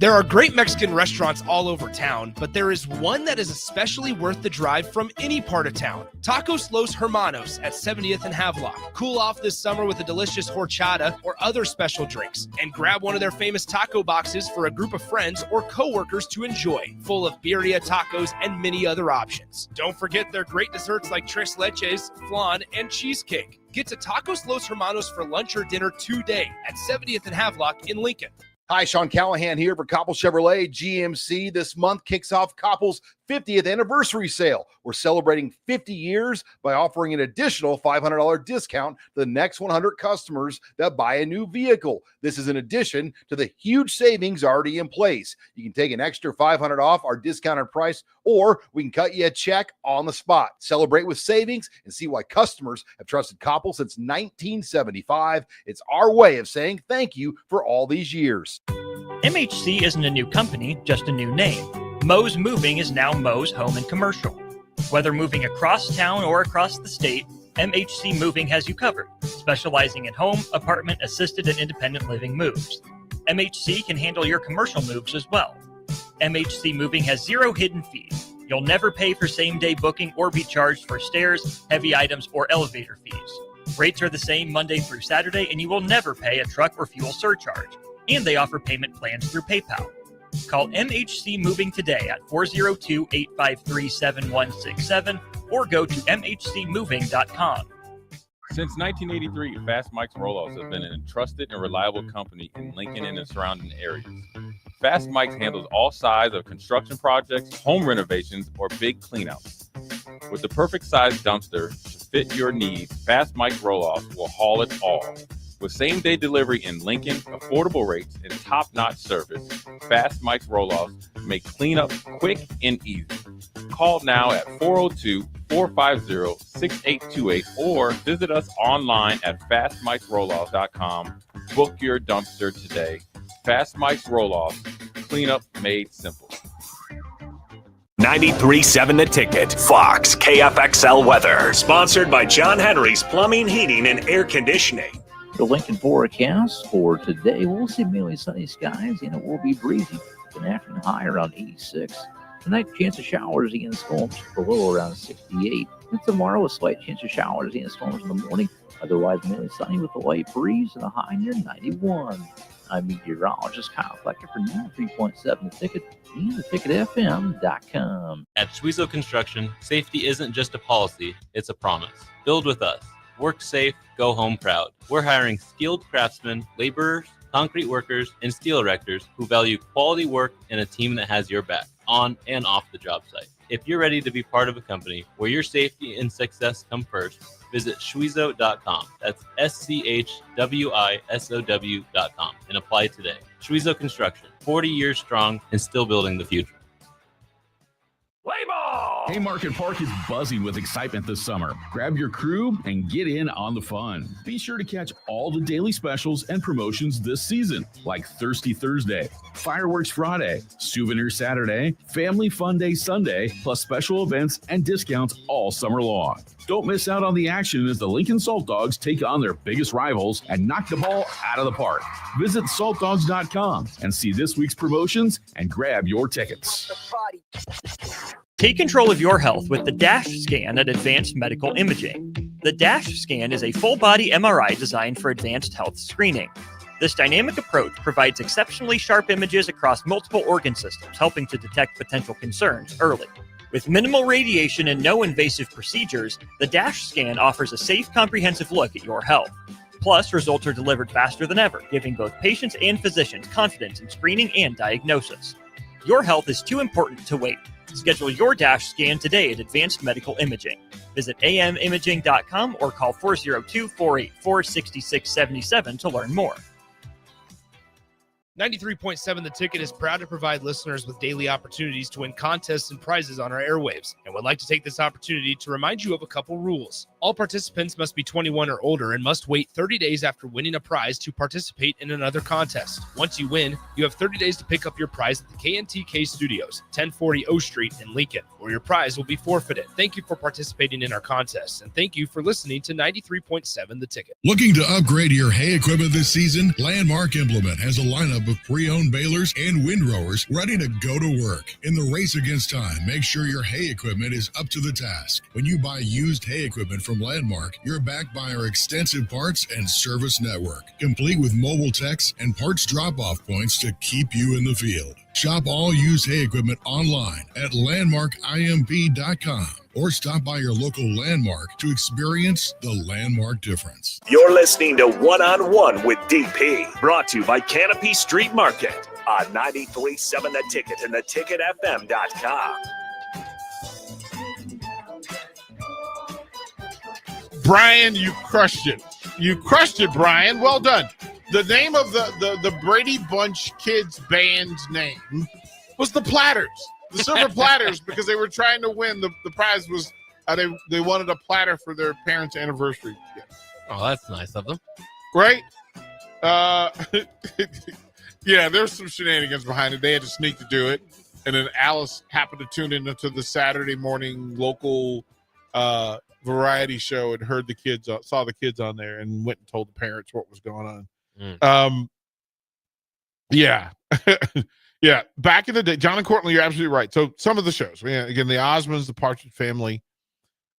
There are great Mexican restaurants all over town, but there is one that is especially worth the drive from any part of town. Tacos Los Hermanos at 70th and Havelock. Cool off this summer with a delicious horchata or other special drinks, and grab one of their famous taco boxes for a group of friends or coworkers to enjoy, full of birria tacos and many other options. Don't forget their great desserts like tres leches, flan, and cheesecake. Get to Tacos Los Hermanos for lunch or dinner today at 70th and Havelock in Lincoln. Hi, Sean Callahan here for Koppel Chevrolet GMC. This month kicks off Koppel's 50th anniversary sale. We're celebrating 50 years by offering an additional $500 discount to the next 100 customers that buy a new vehicle. This is in addition to the huge savings already in place. You can take an extra $500 off our discounted price, or we can cut you a check on the spot. Celebrate with savings and see why customers have trusted Koppel since 1975. It's our way of saying thank you for all these years. MHC isn't a new company, just a new name. Moe's Moving is now Moe's Home and Commercial. Whether moving across town or across the state, MHC Moving has you covered, specializing in home, apartment, assisted, and independent living moves. MHC can handle your commercial moves as well. MHC Moving has 0 hidden fees. You'll never pay for same-day booking or be charged for stairs, heavy items, or elevator fees. Rates are the same Monday through Saturday, and you will never pay a truck or fuel surcharge. And they offer payment plans through PayPal. Call MHC Moving today at 402-853-7167 or go to mhcmoving.com. Since 1983, Fast Mike's Roll-Offs has been a trusted and reliable company in Lincoln and the surrounding areas. Fast Mike's handles all sides of construction projects, home renovations, or big cleanouts. With the perfect size dumpster to fit your needs, Fast Mike's Roll-Offs will haul it all. With same-day delivery in Lincoln, affordable rates, and top-notch service, Fast Mike's Roll-Offs make cleanup quick and easy. Call now at 402-450-6828 or visit us online at fastmikesrolloffs.com. Book your dumpster today. Fast Mike's Roll-Offs, cleanup made simple. 93.7 The Ticket, Fox, KFXL weather. Sponsored by John Henry's Plumbing, Heating, and Air Conditioning. The Lincoln forecast for today, we'll see mainly sunny skies and it will be breezy. An afternoon high around 86. Tonight, chance of showers and storms below around 68. And tomorrow, a slight chance of showers and storms in the morning. Otherwise, mainly sunny with a light breeze and a high near 91. I'm meteorologist Kyle Flecker for 93.7 The Ticket and theticketfm.com. At Schwezo Construction, safety isn't just a policy, it's a promise. Build with us. Work safe, go home proud. We're hiring skilled craftsmen, laborers, concrete workers, and steel erectors who value quality work and a team that has your back, on and off the job site. If you're ready to be part of a company where your safety and success come first, visit Schwezo.com. That's SCHWISOW.com and apply today. Schwezo Construction, 40 years strong and still building the future. Play ball! Haymarket Park is buzzing with excitement this summer. Grab your crew and get in on the fun. Be sure to catch all the daily specials and promotions this season, like Thirsty Thursday, Fireworks Friday, Souvenir Saturday, Family Fun Day Sunday, plus special events and discounts all summer long. Don't miss out on the action as the Lincoln Salt Dogs take on their biggest rivals and knock the ball out of the park. Visit saltdogs.com and see this week's promotions and grab your tickets. Take control of your health with the DASH scan at Advanced Medical Imaging. The DASH scan is a full-body MRI designed for advanced health screening. This dynamic approach provides exceptionally sharp images across multiple organ systems, helping to detect potential concerns early. With minimal radiation and no invasive procedures, the DASH scan offers a safe, comprehensive look at your health. Plus, results are delivered faster than ever, giving both patients and physicians confidence in screening and diagnosis. Your health is too important to wait. Schedule your DASH scan today at Advanced Medical Imaging. Visit amimaging.com or call 402-484-6677 to learn more. 93.7 The Ticket is proud to provide listeners with daily opportunities to win contests and prizes on our airwaves, and would like to take this opportunity to remind you of a couple rules. All participants must be 21 or older and must wait 30 days after winning a prize to participate in another contest. Once you win, you have 30 days to pick up your prize at the KNTK Studios, 1040 O Street in Lincoln, or your prize will be forfeited. Thank you for participating in our contests, and thank you for listening to 93.7 The Ticket. Looking to upgrade your hay equipment this season? Landmark Implement has a lineup of pre-owned balers and windrowers ready to go to work. In the race against time, make sure your hay equipment is up to the task. When you buy used hay equipment from Landmark, you're backed by our extensive parts and service network, complete with mobile techs and parts drop-off points to keep you in the field. Shop all used hay equipment online at landmarkimp.com or stop by your local Landmark to experience the Landmark difference. You're listening to One-on-One with DP, brought to you by Canopy Street Market on 93.7 The Ticket and theticketfm.com. Brian, you crushed it. You crushed it, Brian. Well done. The name of the Brady Bunch kids band's name was the Platters, the Silver Platters, because they were trying to win. The prize was they wanted a platter for their parents' anniversary. Oh, that's nice of them. Right? Yeah, there's some shenanigans behind it. They had to sneak to do it. And then Alice happened to tune into the Saturday morning local variety show and heard the kids, saw the kids on there and went and told the parents what was going on. Yeah. Yeah. Back in the day, John and Courtney, you're absolutely right. So some of the shows, again, the Osmonds, the Partridge Family.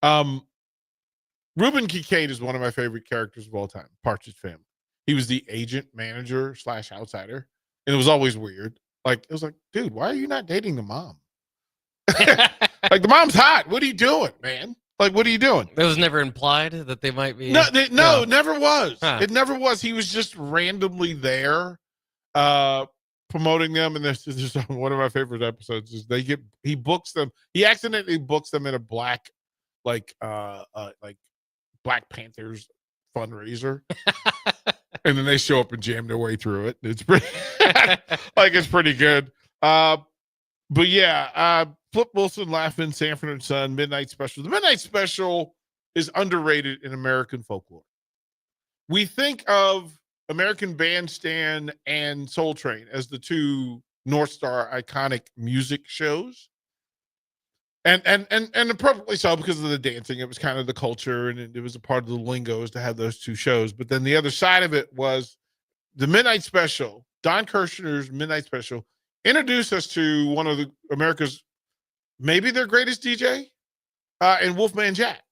Reuben Kincaid is one of my favorite characters of all time, Partridge Family. He was the agent, manager / outsider. And it was always weird. Like, it was like, dude, why are you not dating the mom? Like, the mom's hot. What are you doing, man? Like, what are you doing? It was never implied that they might be. No, it never was. Huh. It never was. He was just randomly there, promoting them. And there's one of my favorite episodes is he books them. He accidentally books them in a black, like Black Panthers fundraiser. And then they show up and jam their way through it. It's pretty, it's pretty good. But yeah, Flip Wilson, Laughing, Sanford and Son, Midnight Special. The Midnight Special is underrated in American folklore. We think of American Bandstand and Soul Train as the two North Star iconic music shows. And appropriately so, because of the dancing. It was kind of the culture, and it was a part of the lingo is to have those two shows. But then the other side of it was the Midnight Special. Don Kirshner's Midnight Special introduced us to one of America's, maybe their greatest DJ, and Wolfman Jack,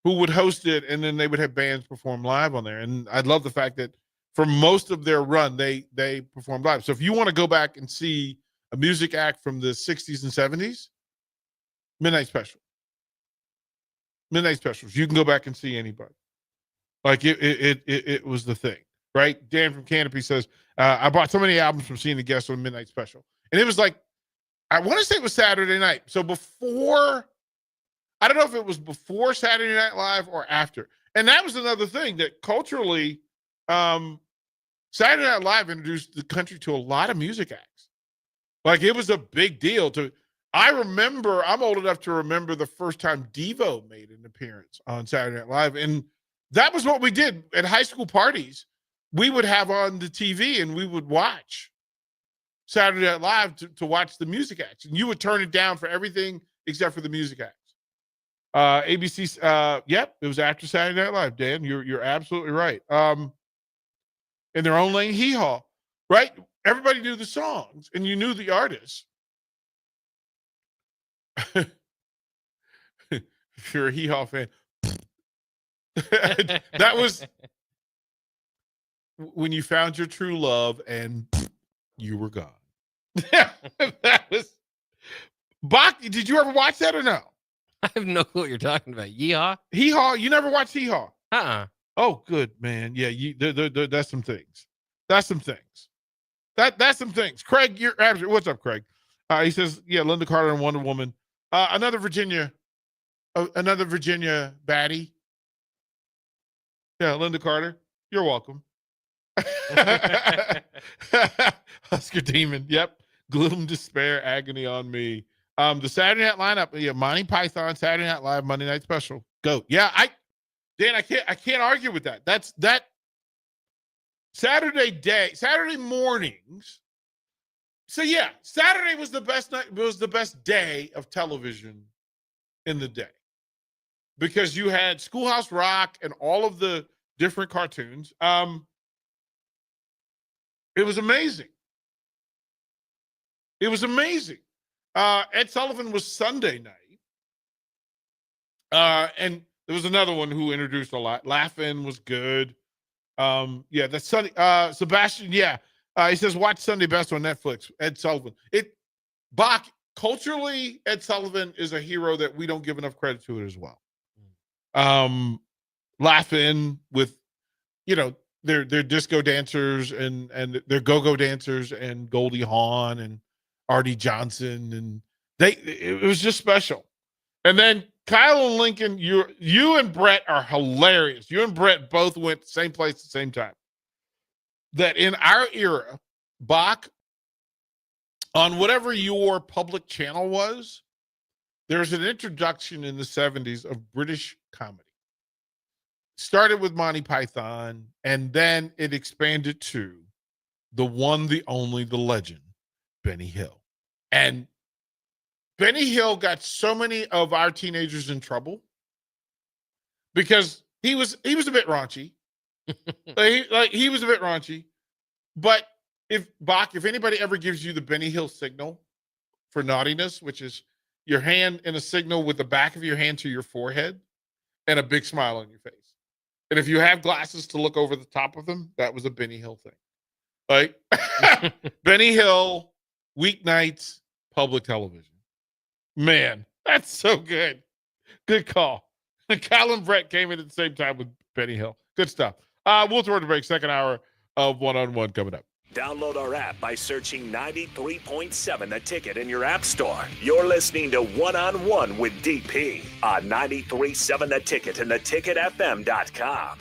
who would host it, and then they would have bands perform live on there. And I love the fact that for most of their run, they performed live. So if you want to go back and see a music act from the 60s and 70s, Midnight Specials. You can go back and see anybody. Like it was the thing, right? Dan from Canopy says, I bought so many albums from seeing the guests on Midnight Special. And it was like, I want to say it was Saturday night. So before, I don't know if it was before Saturday Night Live or after. And that was another thing that culturally, Saturday Night Live introduced the country to a lot of music acts. Like, it was a big deal I remember, I'm old enough to remember the first time Devo made an appearance on Saturday Night Live. And that was what we did at high school parties. We would have on the TV and we would watch Saturday Night Live to watch the music acts. And you would turn it down for everything except for the music acts. ABC, yep, it was after Saturday Night Live, Dan. You're absolutely right. In their own lane, hee-haw, right? Everybody knew the songs and you knew the artists. If you're a hee-haw fan, that was when you found your true love and you were gone. That was Bach. Did you ever watch that or no? I have no clue what you're talking about. Yeehaw? Hee-haw? You never watched hee-haw? Oh, good, man. Yeah, that's some things. That's some things. That's some things. Craig, you're absolutely. What's up, Craig? He says, yeah, Linda Carter and Wonder Woman. Another Virginia baddie. Yeah, Linda Carter. You're welcome. Husker Demon. Yep. Gloom, despair, agony on me. The Saturday Night lineup. Yeah, Monty Python, Saturday Night Live, Monday Night Special. Go. Yeah, Dan, I can't argue with that. That's that Saturday mornings. So yeah, Saturday was the best night. Was the best day of television in the day because you had Schoolhouse Rock and all of the different cartoons. It was amazing. It was amazing. Ed Sullivan was Sunday night, and there was another one who introduced a lot. Laughing was good. Yeah, that's Sunday. Sebastian. Yeah. He says, watch Sunday Best on Netflix. Ed Sullivan. Bach, culturally, Ed Sullivan is a hero that we don't give enough credit to it as well. Laughing with, their disco dancers and their go-go dancers and Goldie Hawn and Artie Johnson. And it was just special. And then Kyle and Lincoln, you and Brett are hilarious. You and Brett both went the same place at the same time. That in our era, Bach, on whatever your public channel was, there's an introduction in the 70s of British comedy. Started with Monty Python, and then it expanded to the one, the only, the legend, Benny Hill. And Benny Hill got so many of our teenagers in trouble because he was a bit raunchy. He was a bit raunchy, but if anybody ever gives you the Benny Hill signal for naughtiness, which is your hand in a signal with the back of your hand to your forehead and a big smile on your face. And if you have glasses to look over the top of them, that was a Benny Hill thing. Like Benny Hill, weeknights, public television. Man, that's so good. Good call. Kyle and Brett came in at the same time with Benny Hill. Good stuff. We'll throw the break. Second hour of One-on-One coming up. Download our app by searching 93.7 The Ticket in your app store. You're listening to One-on-One with DP on 93.7 The Ticket and theticketfm.com.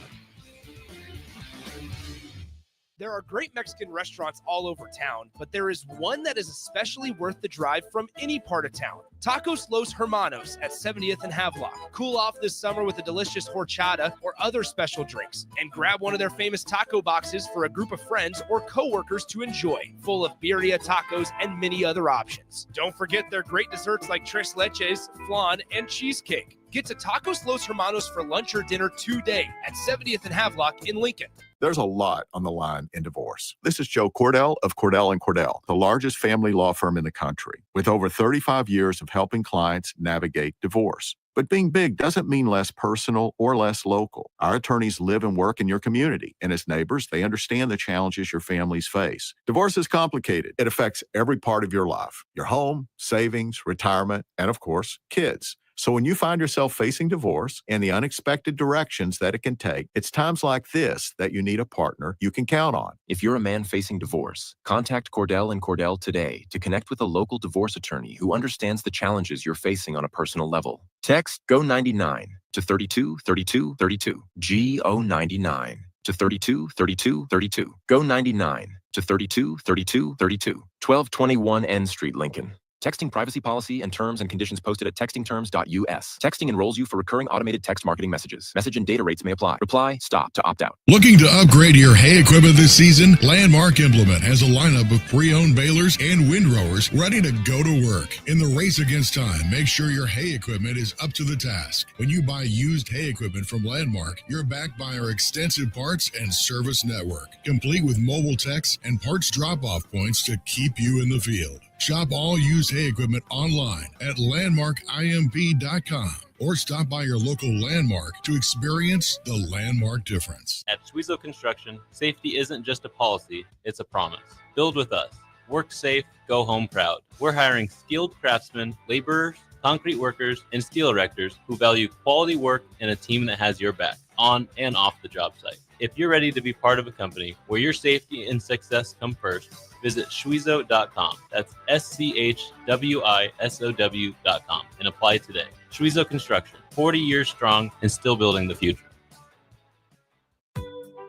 There are great Mexican restaurants all over town, but there is one that is especially worth the drive from any part of town. Tacos Los Hermanos at 70th and Havelock. Cool off this summer with a delicious horchata or other special drinks, and grab one of their famous taco boxes for a group of friends or coworkers to enjoy, full of birria tacos and many other options. Don't forget their great desserts like tres leches, flan, and cheesecake. Get to Tacos Los Hermanos for lunch or dinner today at 70th and Havelock in Lincoln. There's a lot on the line in divorce. This is Joe Cordell of Cordell & Cordell, the largest family law firm in the country, with over 35 years of helping clients navigate divorce. But being big doesn't mean less personal or less local. Our attorneys live and work in your community, and as neighbors, they understand the challenges your families face. Divorce is complicated. It affects every part of your life, your home, savings, retirement, and of course, kids. So when you find yourself facing divorce and the unexpected directions that it can take, it's times like this that you need a partner you can count on. If you're a man facing divorce, contact Cordell & Cordell today to connect with a local divorce attorney who understands the challenges you're facing on a personal level. Text GO99 to 323232. GO99 to 323232. GO99 to 323232. 1221 N Street, Lincoln. Texting privacy policy and terms and conditions posted at textingterms.us. Texting enrolls you for recurring automated text marketing messages. Message and data rates may apply. Reply, stop to opt out. Looking to upgrade your hay equipment this season? Landmark Implement has a lineup of pre-owned balers and windrowers ready to go to work. In the race against time, make sure your hay equipment is up to the task. When you buy used hay equipment from Landmark, you're backed by our extensive parts and service network, complete with mobile techs and parts drop-off points to keep you in the field. Shop all used hay equipment online at landmarkimp.com or stop by your local Landmark to experience the Landmark difference. At Schwezo Construction, safety isn't just a policy, it's a promise. Build with us. Work safe, go home proud. We're hiring skilled craftsmen, laborers, concrete workers, and steel erectors who value quality work and a team that has your back on and off the job site. If you're ready to be part of a company where your safety and success come first, visit Schwezo.com. That's SCHWISOW.com and apply today. Schwezo Construction, 40 years strong and still building the future.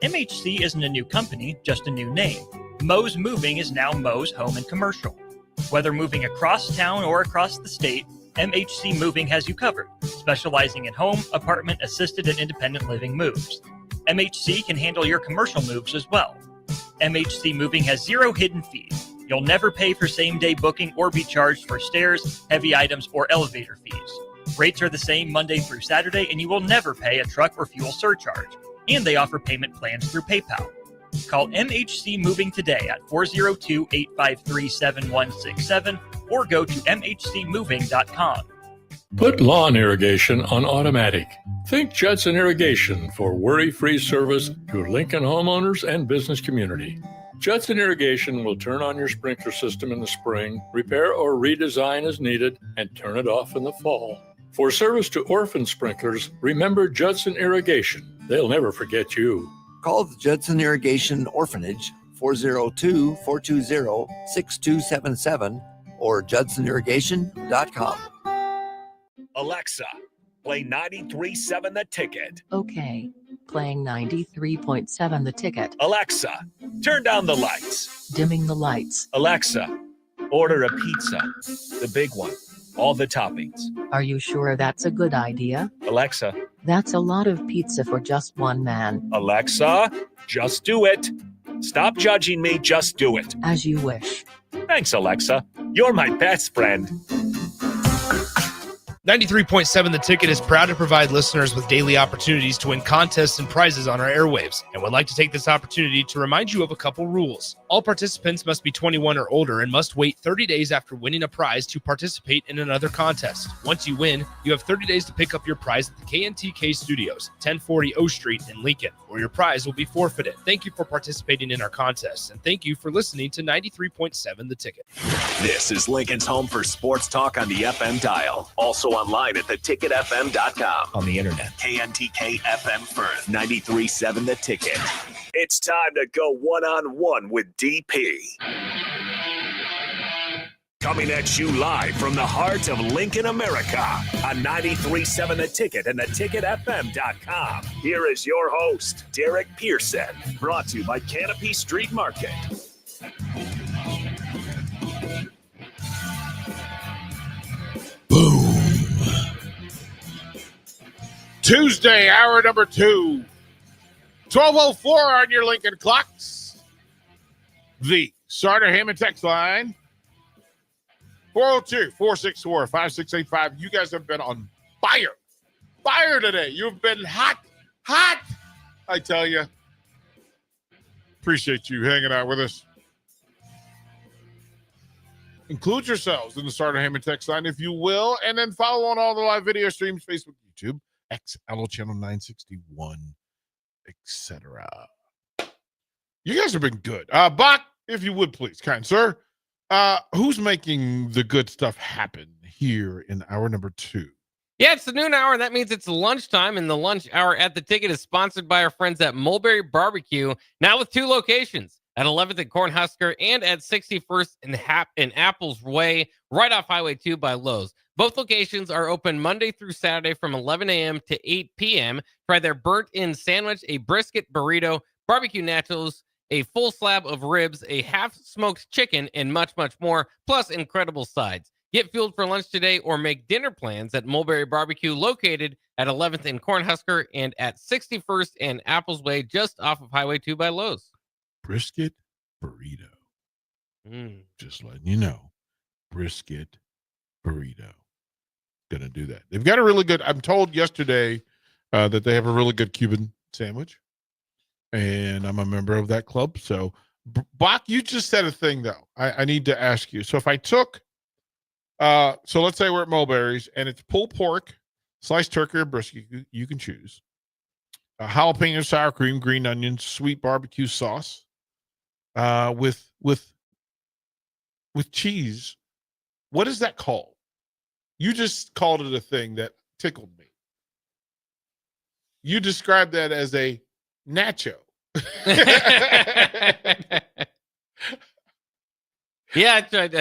MHC isn't a new company, just a new name. Moe's Moving is now Moe's Home and Commercial. Whether moving across town or across the state, MHC Moving has you covered, specializing in home, apartment, assisted, and independent living moves. MHC can handle your commercial moves as well. MHC Moving has zero hidden fees. You'll never pay for same-day booking or be charged for stairs, heavy items, or elevator fees. Rates are the same Monday through Saturday, and you will never pay a truck or fuel surcharge. And they offer payment plans through PayPal. Call MHC Moving today at 402-853-7167 or go to mhcmoving.com. Put lawn irrigation on automatic. Think Judson Irrigation for worry-free service to Lincoln homeowners and business community. Judson Irrigation will turn on your sprinkler system in the spring, repair or redesign as needed, and turn it off in the fall. For service to orphan sprinklers, remember Judson Irrigation. They'll never forget you. Call the Judson Irrigation Orphanage 402-420-6277 or judsonirrigation.com. Alexa, play 93.7 The Ticket. Okay, playing 93.7 The Ticket. Alexa, turn down the lights. Dimming the lights. Alexa, order a pizza, the big one, all the toppings. Are you sure that's a good idea? Alexa. That's a lot of pizza for just one man. Alexa, just do it. Stop judging me, just do it. As you wish. Thanks, Alexa. You're my best friend. 93.7 The Ticket is proud to provide listeners with daily opportunities to win contests and prizes on our airwaves, and would like to take this opportunity to remind you of a couple rules. All participants must be 21 or older and must wait 30 days after winning a prize to participate in another contest. Once you win, you have 30 days to pick up your prize at the KNTK Studios, 1040 O Street in Lincoln, or your prize will be forfeited. Thank you for participating in our contests, and thank you for listening to 93.7 The Ticket. This is Lincoln's home for sports talk on the FM dial. Also online at theticketfm.com. On the internet. KNTK FM Firth, 93.7 The Ticket. It's time to go one-on-one with DP. Coming at you live from the heart of Lincoln, America on 93.7 The Ticket and theticketfm.com. Here is your host, Derek Pearson, brought to you by Canopy Street Market. Boom. Tuesday, hour number 2. 12:04 on your Lincoln clocks. The Starter Hammond text line. 402-464-5685. You guys have been on fire. Fire today. You've been hot. I tell you. Appreciate you hanging out with us. Include yourselves in the Starter Hammond text line, if you will, and then follow on all the live video streams, Facebook, YouTube, XLO Channel 961, etc. You guys have been good. Bach, if you would please, kind sir, who's making the good stuff happen here in hour number 2? Yeah, it's the noon hour. That means it's lunchtime, and the lunch hour at the Ticket is sponsored by our friends at Mulberry Barbecue, now with 2 locations. At 11th and Cornhusker and at 61st in Apples Way, right off Highway 2 by Lowe's. Both locations are open Monday through Saturday from 11 a.m. to 8 p.m. Try their burnt-in sandwich, a brisket burrito, barbecue nachos, a full slab of ribs, a half-smoked chicken, and much, much more, plus incredible sides. Get fueled for lunch today or make dinner plans at Mulberry Barbecue, located at 11th and Cornhusker and at 61st and Apples Way, just off of Highway 2 by Lowe's. Brisket burrito. Just letting you know. Brisket burrito. Gonna do that. They've got a really good, I'm told yesterday that they have a really good Cuban sandwich. And I'm a member of that club. So, Bach, you just said a thing, though. I need to ask you. So if I took, so let's say we're at Mulberry's and it's pulled pork, sliced turkey or brisket, you can choose. Jalapeno, sour cream, green onions, sweet barbecue sauce, with cheese. What is that called? You just called it a thing that tickled me. You described that as a nacho. Yeah, I think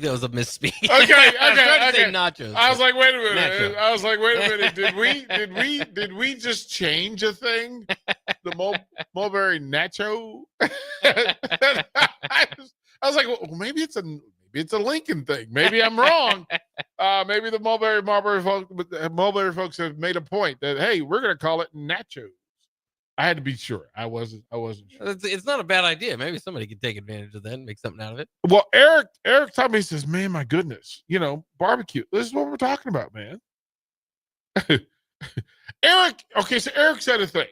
that was a misspeak. Okay. Say nachos. I was like, wait a minute. Nacho. I was like, wait a minute. Did we just change a thing? The Mulberry nacho. I was like, well, maybe it's a Lincoln thing. Maybe I'm wrong. Maybe the Mulberry folks have made a point that, hey, we're gonna call it nachos. I had to be sure. I wasn't sure. It's not a bad idea. Maybe somebody could take advantage of that and make something out of it. Well, Eric told me, he says, man, my goodness, barbecue. This is what we're talking about, man. Eric said a thing.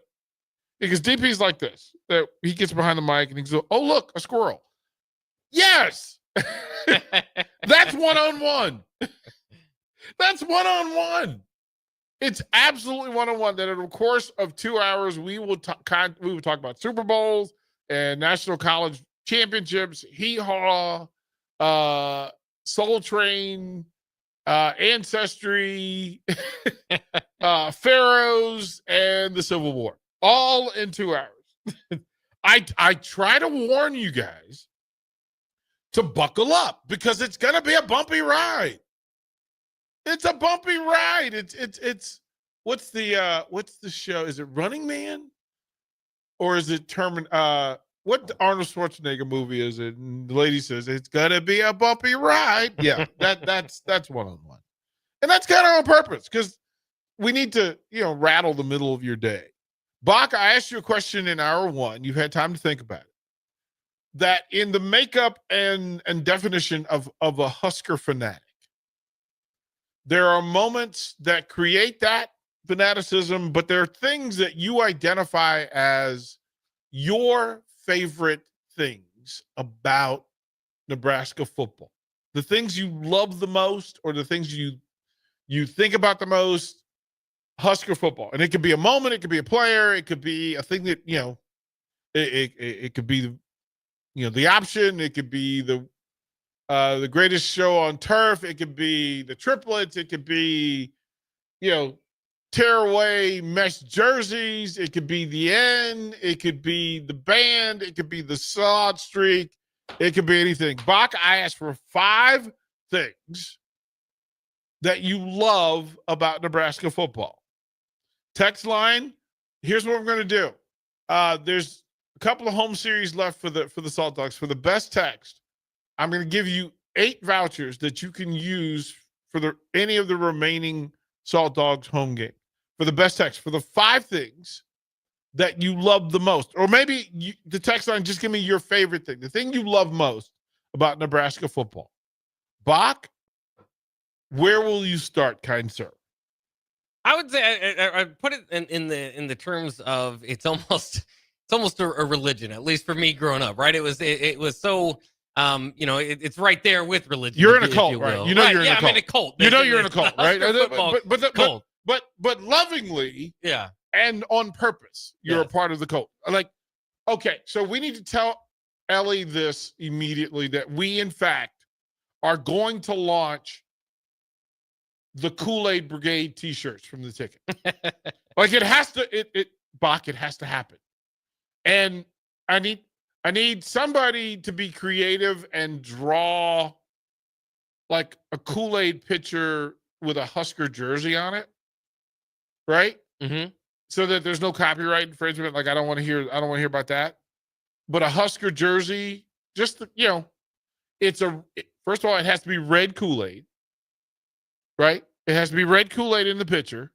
Because DP's like this, that he gets behind the mic and he goes, oh, look, a squirrel. Yes. That's one-on-one. That's one-on-one. It's absolutely one-on-one. That in the course of 2 hours, we will talk about Super Bowls and National College Championships, Hee-Haw, Soul Train, Ancestry, Pharaohs, and the Civil War. All in 2 hours. I try to warn you guys to buckle up because it's going to be a bumpy ride. It's a bumpy ride. It's what's the show? Is it Running Man? Or is it what Arnold Schwarzenegger movie is it? And the lady says it's gonna be a bumpy ride. Yeah, that's one-on-one. And that's kind of on purpose because we need to, rattle the middle of your day. Bach, I asked you a question in hour 1. You've had time to think about it. That in the makeup and definition of a Husker fanatic, There are moments that create that fanaticism, but there are things that you identify as your favorite things about Nebraska football. The things you love the most, or the things you think about the most. Husker football, and it could be a moment, it could be a player, it could be a thing that it could be the option, it could be the greatest show on turf, it could be the triplets, it could be tearaway mesh jerseys, it could be the end, it could be the band, it could be the solid streak, it could be anything. Bach, I asked for 5 things that you love about Nebraska football. Text line, here's what we're going to do. There's a couple of home series left for the Salt Dogs. For the best text, I'm going to give you 8 vouchers that you can use for any of the remaining Salt Dogs home game. For the best text, for the 5 things that you love the most. Or maybe the text line, just give me your favorite thing, the thing you love most about Nebraska football. Bach, where will you start, kind sir? I would say I put it in the terms of it's almost a religion, at least for me growing up, right? It was so it's right there with religion. You're in a cult, right? You know you're in a cult. I'm in a cult. You know you're in a cult, right? But lovingly, yeah, and on purpose, you're a part of the cult. Like, okay, so we need to tell Ellie this immediately, that we in fact are going to launch the Kool-Aid Brigade t-shirts from the ticket. Like, it has to, Bach, it has to happen. And I need somebody to be creative and draw like a Kool-Aid pitcher with a Husker jersey on it. Right? Mm-hmm. So that there's no copyright infringement. Like, I don't want to hear about that. But a Husker jersey, just, first of all, it has to be red Kool-Aid. Right? It has to be red Kool-Aid in the picture.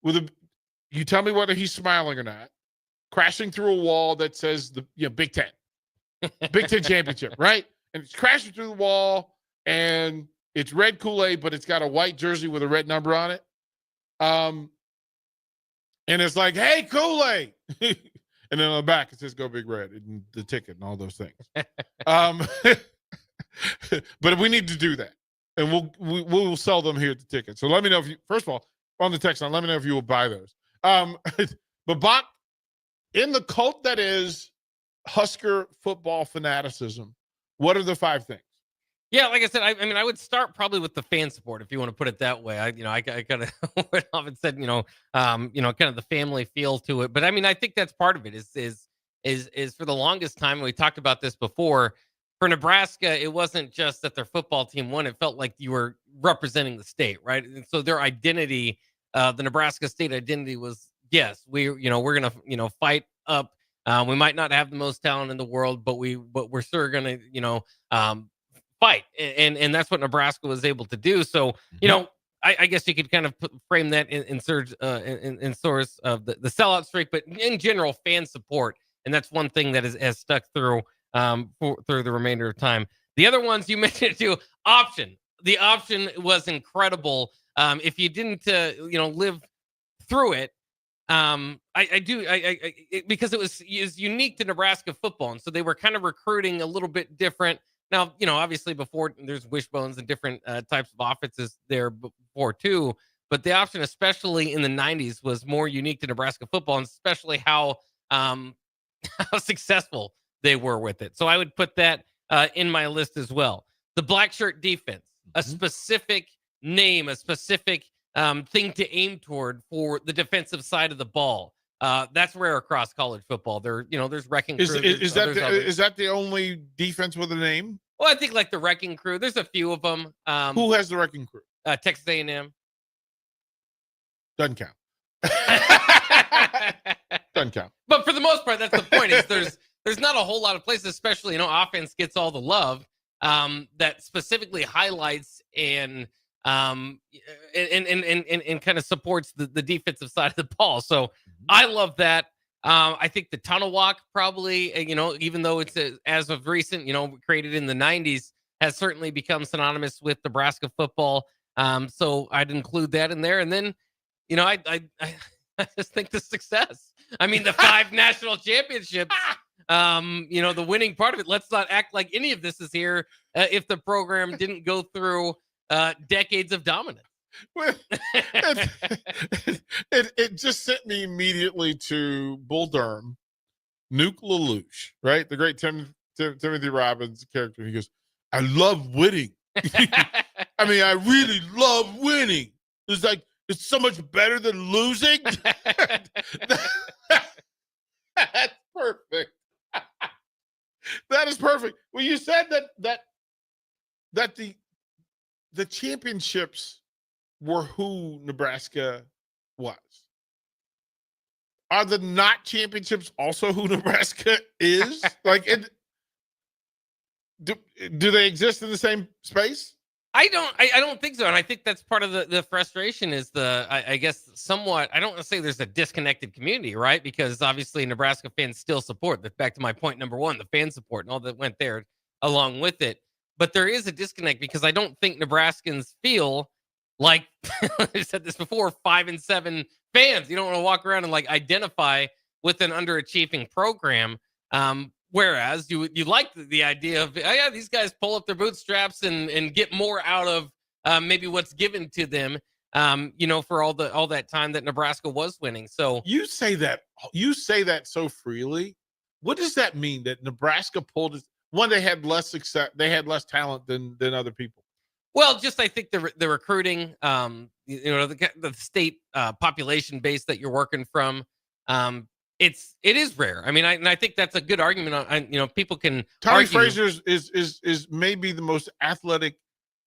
You tell me whether he's smiling or not. Crashing through a wall that says Big Ten. Big Ten championship, right? And it's crashing through the wall, and it's red Kool-Aid, but it's got a white jersey with a red number on it. And it's like, hey, Kool-Aid. And then on the back it says Go Big Red, and the ticket and all those things. But we need to do that. And we'll sell them here at the ticket. So let me know if you, first of all, on the text line, let me know if you will buy those. But Bach, in the cult that is Husker football fanaticism, what are the 5 things? Yeah, like I said, I would start probably with the fan support, if you want to put it that way. I kind of went off and said, kind of the family feel to it. But I think that's part of it. Is for the longest time, and we talked about this before. For Nebraska, it wasn't just that their football team won. It felt like you were representing the state, right? And so their identity, the Nebraska state identity was, yes, we're going to, fight up. We might not have the most talent in the world, but we're sure going to, fight. And that's what Nebraska was able to do. So, I guess you could kind of frame that in source of the sellout streak, but in general, fan support. And that's one thing that has stuck through through the remainder of time. The other ones you mentioned too, option. The option was incredible. If you didn't, live through it, because it was unique to Nebraska football, and so they were kind of recruiting a little bit different. Now, obviously before there's wishbones and different types of offenses there before too, but the option, especially in the 90s, was more unique to Nebraska football, and especially how successful they were with it. So I would put that in my list as well. The black shirt defense, a specific name, a specific thing to aim toward for the defensive side of the ball. That's rare across college football. There's wrecking crew. Is that the only defense with a name? Well, I think like the wrecking crew. There's a few of them. Who has the wrecking crew? Texas A&M. Doesn't count. Doesn't count. But for the most part, that's the point. Is there's not a whole lot of places, especially offense gets all the love that specifically highlights and kind of supports the defensive side of the ball. So I love that. I think the tunnel walk probably, even though it's as of recent, created in the 90s, has certainly become synonymous with Nebraska football. So I'd include that in there. And then, I just think the success. I mean, the 5 national championships, the winning part of it. Let's not act like any of this is here if the program didn't go through decades of dominance. It just sent me immediately to Bull Durham, Nuke LaLoosh, right? The great Timothy Robbins character. He goes, I love winning. I mean, I really love winning. It's so much better than losing. That's perfect. That is perfect. Well, you said that the championships were who Nebraska was. Are the not championships also who Nebraska is? Do they exist in the same space? I don't think so. And I think that's part of the frustration is I guess somewhat, I don't want to say there's a disconnected community, right? Because obviously Nebraska fans still support. Back to my point number 1, the fan support and all that went there along with it. But there is a disconnect because I don't think Nebraskans feel like, I said this before, 5 and 7 fans. You don't want to walk around and identify with an underachieving program. Whereas you like the idea of, these guys pull up their bootstraps and get more out of maybe what's given to them, for all that time that Nebraska was winning. So you say that so freely. What does that mean? That Nebraska pulled it? One, they had less success. They had less talent than other people. Well, just I think the recruiting, the state population base that you're working from, it is rare. I mean, I think that's a good argument. On people can. Tommy argue. Frazier is maybe the most athletic.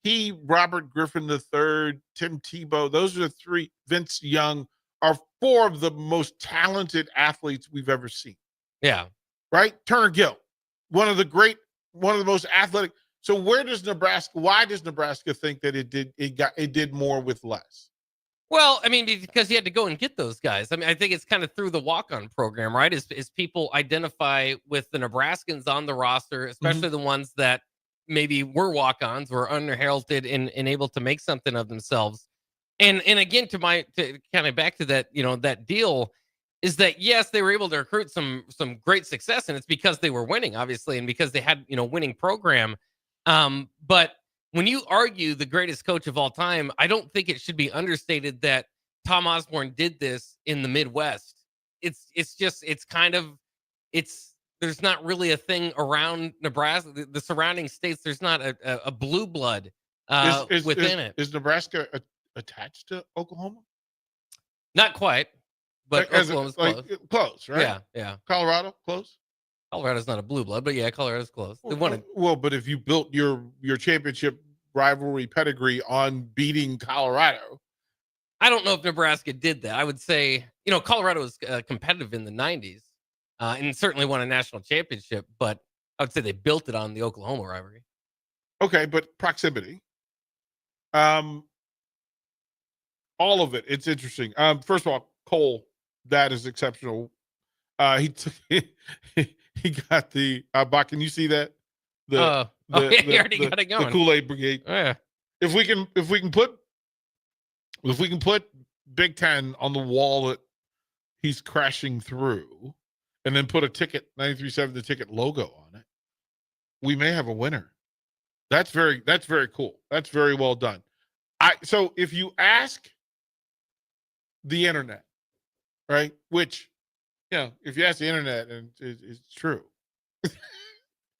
He, Robert Griffin III, Tim Tebow. Those are the 3. Vince Young are 4 of the most talented athletes we've ever seen. Yeah. Right. Turner Gill, one of the most athletic. So why does Nebraska think that it did more with less? Well, I mean, because you had to go and get those guys. I mean, I think it's kind of through the walk-on program, right? As people identify with the Nebraskans on the roster, especially the ones that maybe were walk-ons, were unheralded and able to make something of themselves. And again, to kind of back to that, that deal is that, yes, they were able to recruit some great success, and it's because they were winning, obviously, and because they had, winning program. But when you argue the greatest coach of all time, I don't think it should be understated that Tom Osborne did this in the Midwest. There's not really a thing around Nebraska, the surrounding states. There's not a blue blood within it. Is Nebraska attached to Oklahoma? Not quite, but Oklahoma's close. Close, right? Yeah. Colorado, close? Colorado's not a blue blood, but yeah, Colorado's close. Well, but if you built your championship rivalry pedigree on beating Colorado, I don't know if Nebraska did that. I would say, Colorado was competitive in the 90s and certainly won a national championship, but I would say they built it on the Oklahoma rivalry. Okay, but proximity. All of it. It's interesting. First of all, Cole, that is exceptional. He got the Bach. Can you see that? He already got it going. The Kool-Aid Brigade. Oh, yeah. If we can put Big Ten on the wall that he's crashing through, and then put a ticket 93.7 the ticket logo on it, we may have a winner. That's very cool. That's very well done. So if you ask the internet, right, which, if you ask the internet, and it's true.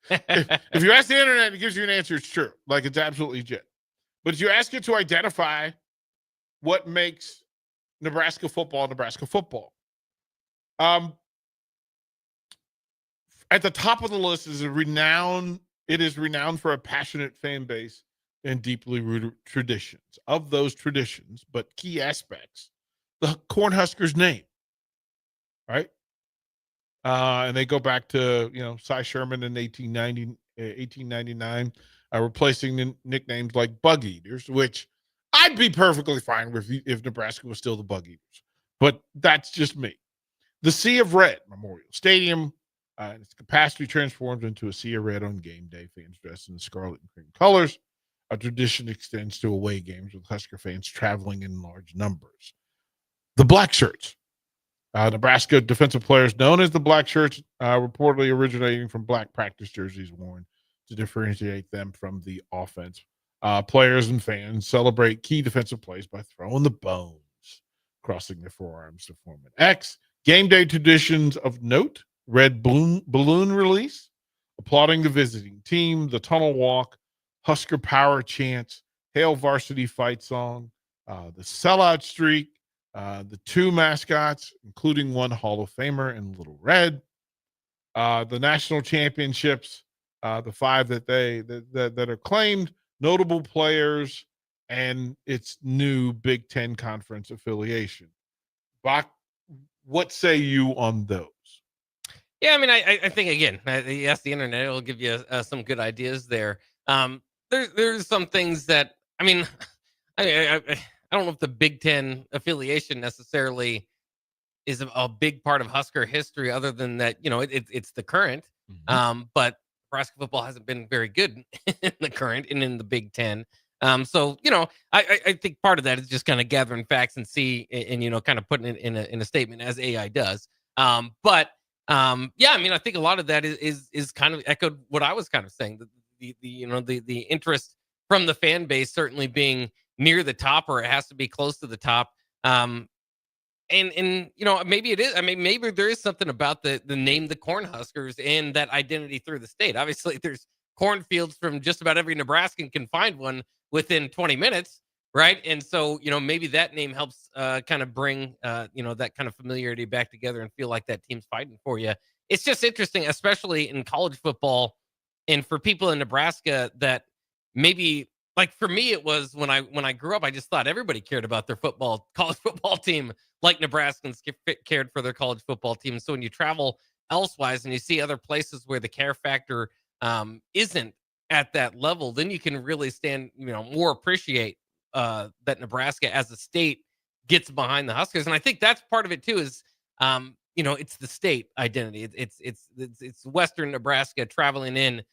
if you ask the internet, it gives you an answer. It's true. It's absolutely legit. But if you ask it to identify what makes Nebraska football, at the top of the list is it is renowned for a passionate fan base and deeply rooted traditions. Of those traditions, but key aspects, the Cornhuskers name, right? And they go back to, Cy Sherman in 1899, replacing nicknames like Bug Eaters, which I'd be perfectly fine with if Nebraska was still the Bug Eaters. But that's just me. The Sea of Red Memorial Stadium, its capacity transformed into a sea of red on game day. Fans dressed in the scarlet and cream colors. A tradition extends to away games with Husker fans traveling in large numbers. The black shirts. Nebraska defensive players known as the black shirts, reportedly originating from black practice jerseys worn to differentiate them from the offense. Players and fans celebrate key defensive plays by throwing the bones, crossing their forearms to form an X. Game day traditions of note: red balloon release, applauding the visiting team, the tunnel walk, Husker power chants, Hail Varsity fight song, the sellout streak, the 2 mascots, including one Hall of Famer in Little Red, the national championships, the 5 that are claimed, notable players, and its new Big Ten Conference affiliation. Bach, what say you on those? Yeah, I mean, I think, again, yes, the internet will give you some good ideas there. There's some things that, I mean, I don't know if the Big Ten affiliation necessarily is a big part of Husker history, other than that, it's the current. But Nebraska football hasn't been very good in the current and in the Big Ten. So, I think part of that is just kind of gathering facts and kind of putting it in a statement, as AI does. Yeah, I mean, I think a lot of that is kind of echoed what I was kind of saying. The interest from the fan base certainly being near the top, or it has to be close to the top. And maybe it is. I mean, maybe there is something about the name, the Cornhuskers, and that identity through the state. Obviously, there's cornfields from just about every Nebraskan can find one within 20 minutes, right? And so, maybe that name helps kind of bring, that kind of familiarity back together and feel like that team's fighting for you. It's just interesting, especially in college football, and for people in Nebraska that maybe, like for me, it was when I grew up, I just thought everybody cared about their college football team, like Nebraskans cared for their college football team. So when you travel elsewise and you see other places where the care factor isn't at that level, then you can really more appreciate that Nebraska as a state gets behind the Huskers. And I think that's part of it too, is it's the state identity. It's Western Nebraska traveling in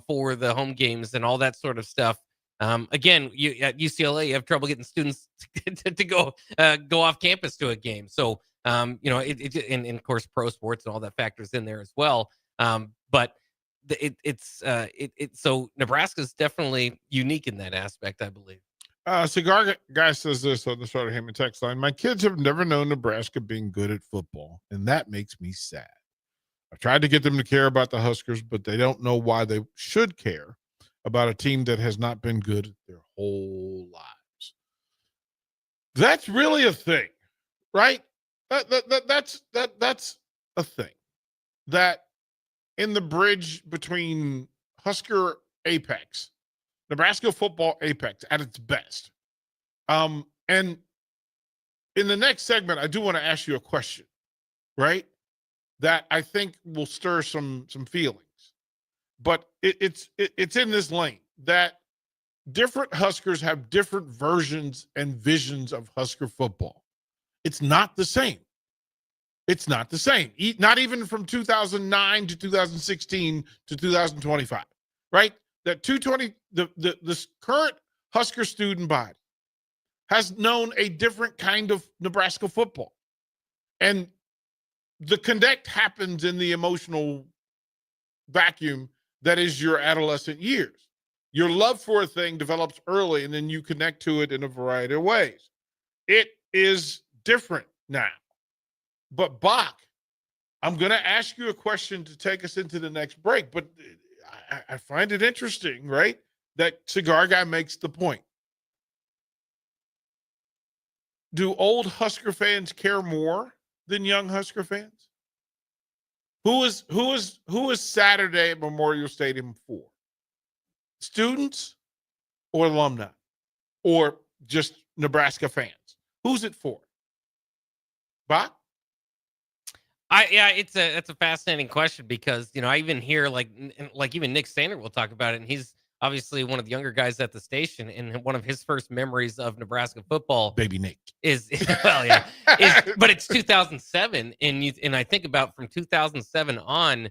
for the home games and all that sort of stuff. Again, at UCLA, you have trouble getting students to go off campus to a game. So, and of course, pro sports and all that factors in there as well. But so Nebraska's definitely unique in that aspect, I believe. Cigar Guy says this on the Starter Heyman text line: my kids have never known Nebraska being good at football, and that makes me sad. I've tried to get them to care about the Huskers, but they don't know why they should care about a team that has not been good their whole lives. That's really a thing, right? That's a thing. That in the bridge between Husker apex, Nebraska football apex at its best. And in the next segment, I do want to ask you a question, right? That I think will stir some feelings. But it's in this lane that different Huskers have different versions and visions of Husker football. It's not the same. It's not the same. Not even from 2009 to 2016 to 2025, right? That 220, this current Husker student body has known a different kind of Nebraska football. And the connect happens in the emotional vacuum that is your adolescent years. Your love for a thing develops early, and then you connect to it in a variety of ways. It is different now. But Bach, I'm going to ask you a question to take us into the next break, but I find it interesting, right, that Cigar Guy makes the point. Do old Husker fans care more than young Husker fans? Who is Saturday at Memorial Stadium for? Students or alumni or just Nebraska fans? Who's it for? Bach? It's a fascinating question because, I even hear like even Nick Sander will talk about it, and he's obviously one of the younger guys at the station, and one of his first memories of Nebraska football, baby Nick, is but it's 2007, and I think about from 2007 on,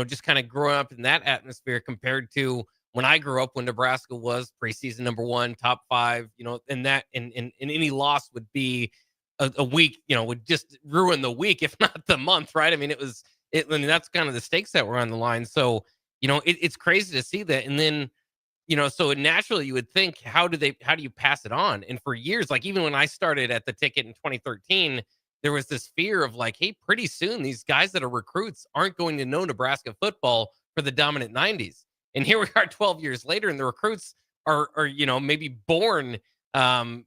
just kind of growing up in that atmosphere compared to when I grew up, when Nebraska was preseason number 1, top 5, and that and any loss would be a week, would just ruin the week, if not the month, right? I mean, that's kind of the stakes that were on the line. So, it's crazy to see that. And then, so naturally you would think, how do you pass it on? And for years, like even when I started at the Ticket in 2013, there was this fear of like, hey, pretty soon these guys that are recruits aren't going to know Nebraska football for the dominant 90s. And here we are 12 years later, and the recruits are maybe born, in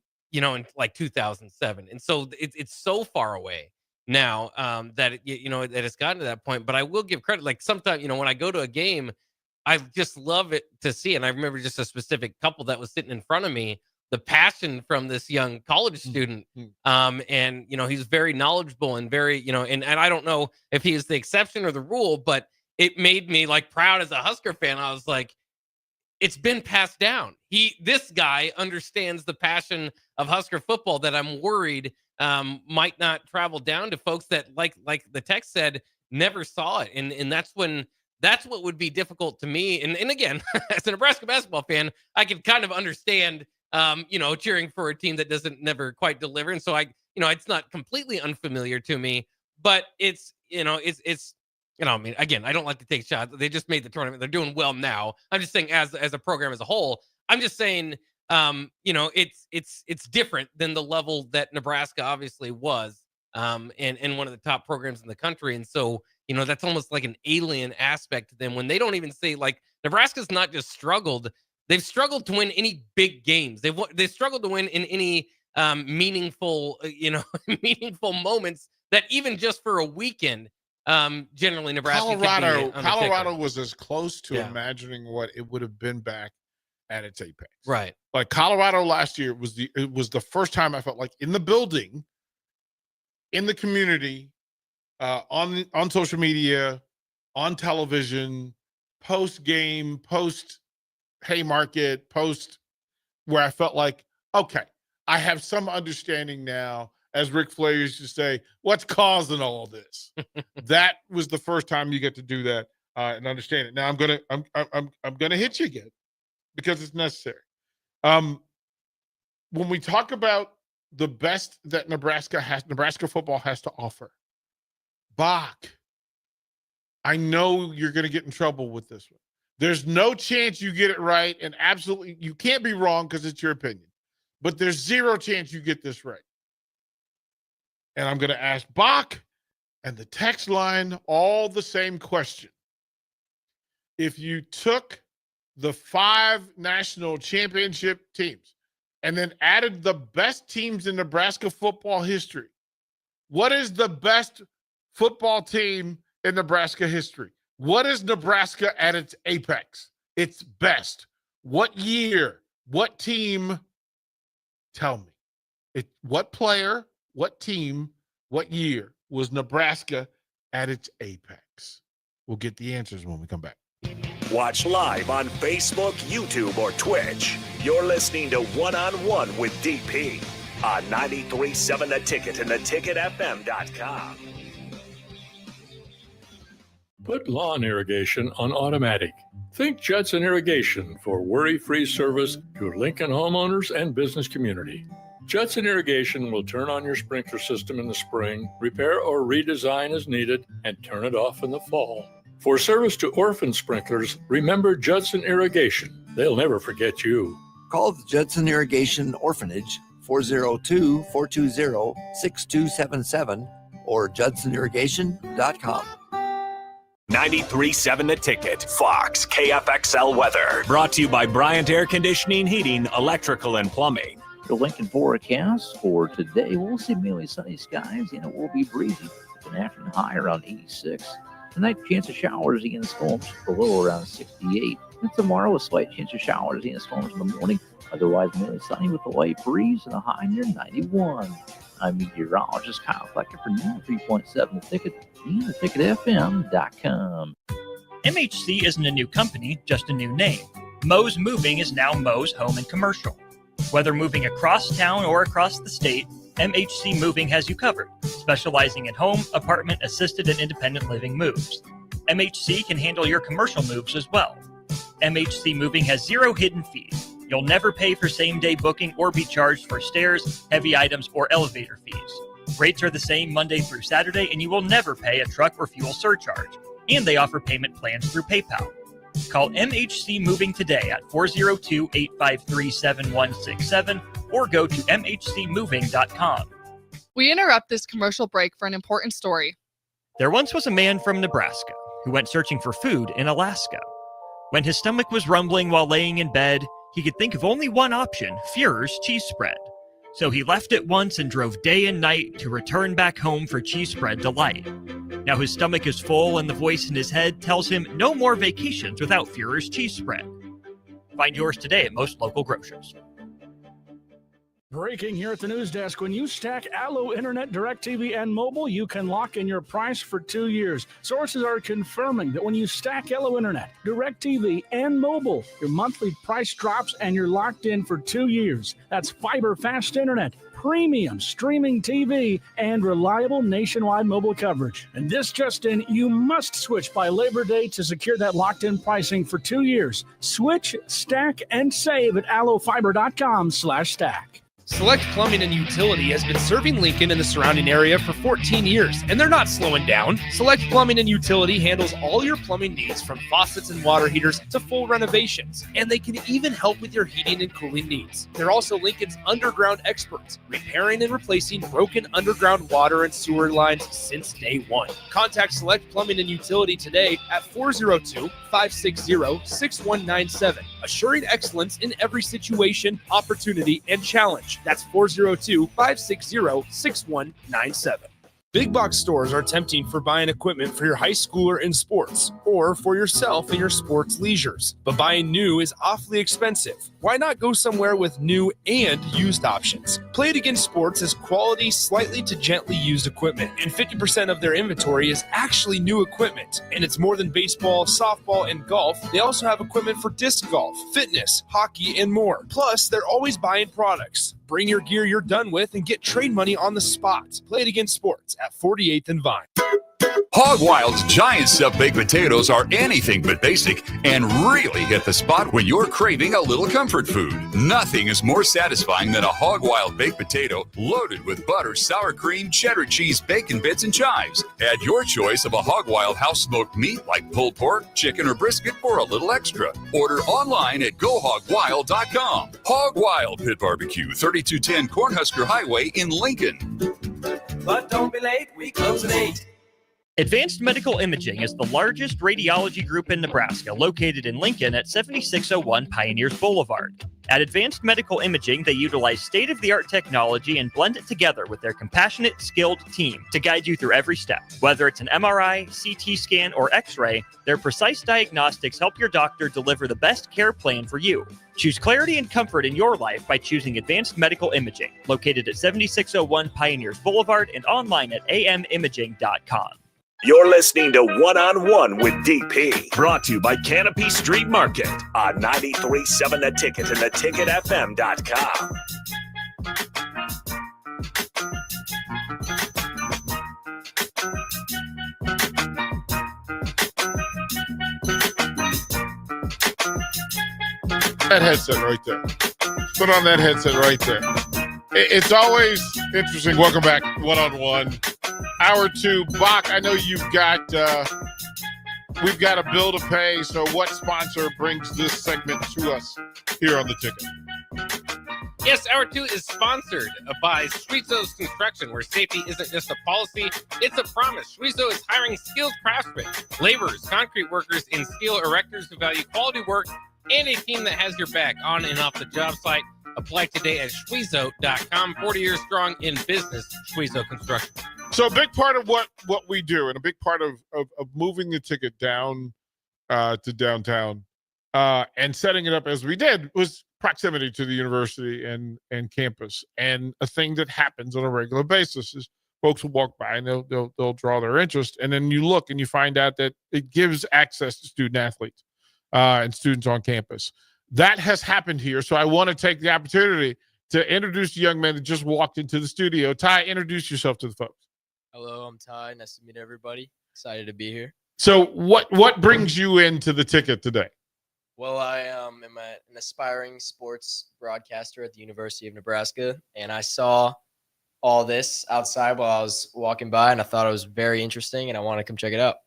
like 2007. And so it's so far away now that it's gotten to that point. But I will give credit. Like sometimes, when I go to a game, I just love it to see. And I remember just a specific couple that was sitting in front of me, the passion from this young college student. And, he's very knowledgeable and very, and I don't know if he is the exception or the rule, but it made me like proud as a Husker fan. I was like, it's been passed down. This guy understands the passion of Husker football that I'm worried might not travel down to folks that, like the text said, never saw it. And that's what would be difficult to me. And again, as a Nebraska basketball fan, I can kind of understand, cheering for a team that doesn't never quite deliver. And so it's not completely unfamiliar to me, but it's again, I don't like to take shots. They just made the tournament. They're doing well now. I'm just saying as a program as a whole, I'm just saying, it's different than the level that Nebraska obviously was, and one of the top programs in the country. And so, that's almost like an alien aspect to them when they don't even say, like, Nebraska's not just struggled. They've struggled to win any big games. They've struggled to win in any meaningful moments that even just for a weekend, generally Nebraska. Colorado was as close to imagining what it would have been back at its apex. Right. Like Colorado last year it was the first time I felt like in the building, in the community, on social media, on television, post game, post Haymarket, post where I felt like, okay, I have some understanding now, as Ric Flair used to say, what's causing all of this. That was the first time you get to do that and understand it. Now I'm gonna hit you again because it's necessary. When we talk about the best that Nebraska football has to offer, Bach, I know you're going to get in trouble with this one. There's no chance you get it right, and absolutely you can't be wrong because it's your opinion. But there's zero chance you get this right. And I'm going to ask Bach and the text line all the same question. If you took the 5 national championship teams and then added the best teams in Nebraska football history, what is the best football team in Nebraska history? What is Nebraska at its apex? Its best? What year? What team? Tell me. What player, what team, what year was Nebraska at its apex? We'll get the answers when we come back. Watch live on Facebook, YouTube, or Twitch. You're listening to One on One with DP on 93.7 The Ticket and theticketfm.com. Put lawn irrigation on automatic. Think Judson Irrigation for worry-free service to Lincoln homeowners and business community. Judson Irrigation will turn on your sprinkler system in the spring, repair or redesign as needed, and turn it off in the fall. For service to orphan sprinklers, remember Judson Irrigation. They'll never forget you. Call the Judson Irrigation Orphanage, 402-420-6277 or judsonirrigation.com. 93.7 The Ticket, Fox, KFXL weather. Brought to you by Bryant Air Conditioning, Heating, Electrical, and Plumbing. The Lincoln forecast for today, we'll see mainly sunny skies, and it will be breezy with an afternoon high around 86. Tonight, chance of showers and storms below around 68. And tomorrow, a slight chance of showers and storms in the morning. Otherwise, mainly sunny with a light breeze and a high near 91. I'm meteorologist Kyle Flecker for 93.7 The Ticket and theticketfm.com. MHC isn't a new company, just a new name. Moe's Moving is now Moe's Home and Commercial. Whether moving across town or across the state, MHC Moving has you covered, specializing in home, apartment, assisted, and independent living moves. MHC can handle your commercial moves as well. MHC Moving has 0 hidden fees. You'll never pay for same-day booking or be charged for stairs, heavy items, or elevator fees. Rates are the same Monday through Saturday, and you will never pay a truck or fuel surcharge. And they offer payment plans through PayPal. Call MHC Moving today at 402-853-7167 or go to mhcmoving.com. We interrupt this commercial break for an important story. There once was a man from Nebraska who went searching for food in Alaska. When his stomach was rumbling while laying in bed, he could think of only one option, Fuhrer's cheese spread. So he left it once and drove day and night to return back home for cheese spread delight. Now his stomach is full and the voice in his head tells him no more vacations without Fuhrer's cheese spread. Find yours today at most local grocers. Breaking here at the news desk. When you stack Allo Internet, DirecTV, and mobile, you can lock in your price for 2 years. Sources are confirming that when you stack Allo Internet, DirecTV, and mobile, your monthly price drops and you're locked in for 2 years. That's fiber fast internet, premium streaming TV, and reliable nationwide mobile coverage. And this just in, you must switch by Labor Day to secure that locked-in pricing for 2 years. Switch, stack, and save at allofiber.com/stack. Select Plumbing and Utility has been serving Lincoln and the surrounding area for 14 years, and they're not slowing down. Select Plumbing and Utility handles all your plumbing needs from faucets and water heaters to full renovations, and they can even help with your heating and cooling needs. They're also Lincoln's underground experts, repairing and replacing broken underground water and sewer lines since day one. Contact Select Plumbing and Utility today at 402-560-6197, assuring excellence in every situation, opportunity, and challenge. That's 402-560-6197. Big box stores are tempting for buying equipment for your high schooler in sports or for yourself in your sports leisures. But buying new is awfully expensive. Why not go somewhere with new and used options? Play It Again Sports has quality, slightly to gently used equipment, and 50% of their inventory is actually new equipment. And it's more than baseball, softball, and golf. They also have equipment for disc golf, fitness, hockey, and more. Plus, they're always buying products. Bring your gear you're done with and get trade money on the spot. Play It Again Sports at 48th and Vine. Hog Wild's giant stuffed baked potatoes are anything but basic and really hit the spot when you're craving a little comfort food. Nothing is more satisfying than a Hog Wild baked potato loaded with butter, sour cream, cheddar cheese, bacon bits, and chives. Add your choice of a Hog Wild house smoked meat like pulled pork, chicken, or brisket for a little extra. Order online at GoHogWild.com. Hog Wild Pit Barbecue, 3210 Cornhusker Highway in Lincoln. But don't be late, we close at 8. Advanced Medical Imaging is the largest radiology group in Nebraska, located in Lincoln at 7601 Pioneers Boulevard. At Advanced Medical Imaging, they utilize state-of-the-art technology and blend it together with their compassionate, skilled team to guide you through every step. Whether it's an MRI, CT scan, or X-ray, their precise diagnostics help your doctor deliver the best care plan for you. Choose clarity and comfort in your life by choosing Advanced Medical Imaging, located at 7601 Pioneers Boulevard and online at amimaging.com. You're listening to One-on-One with DP, brought to you by Canopy Street Market on 93.7 The Ticket and theticketfm.com. That headset right there. Put on that headset right there. It's always interesting. Welcome back, One-on-One. Hour 2, Bach, I know you've got, we've got a bill to pay, so what sponsor brings this segment to us here on The Ticket? Yes, Hour 2 is sponsored by Schweizos Construction, where safety isn't just a policy, it's a promise. Schweizo is hiring skilled craftsmen, laborers, concrete workers, and steel erectors who value quality work and a team that has your back on and off the job site. Apply today at Schweizo.com. 40 years strong in business, Schweizo Construction. So a big part of what we do, and a big part of moving The Ticket down to downtown and setting it up as we did, was proximity to the university and campus. And a thing that happens on a regular basis is folks will walk by and they'll draw their interest, and then you look and you find out that it gives access to student athletes and students on campus. That has happened here, so I want to take the opportunity to introduce the young man that just walked into the studio. Ty, introduce yourself to the folks. Hello, I'm Ty. Nice to meet everybody. Excited to be here. So what brings you into The Ticket today? Well, I am an aspiring sports broadcaster at the University of Nebraska, and I saw all this outside while I was walking by, and I thought it was very interesting, and I want to come check it out.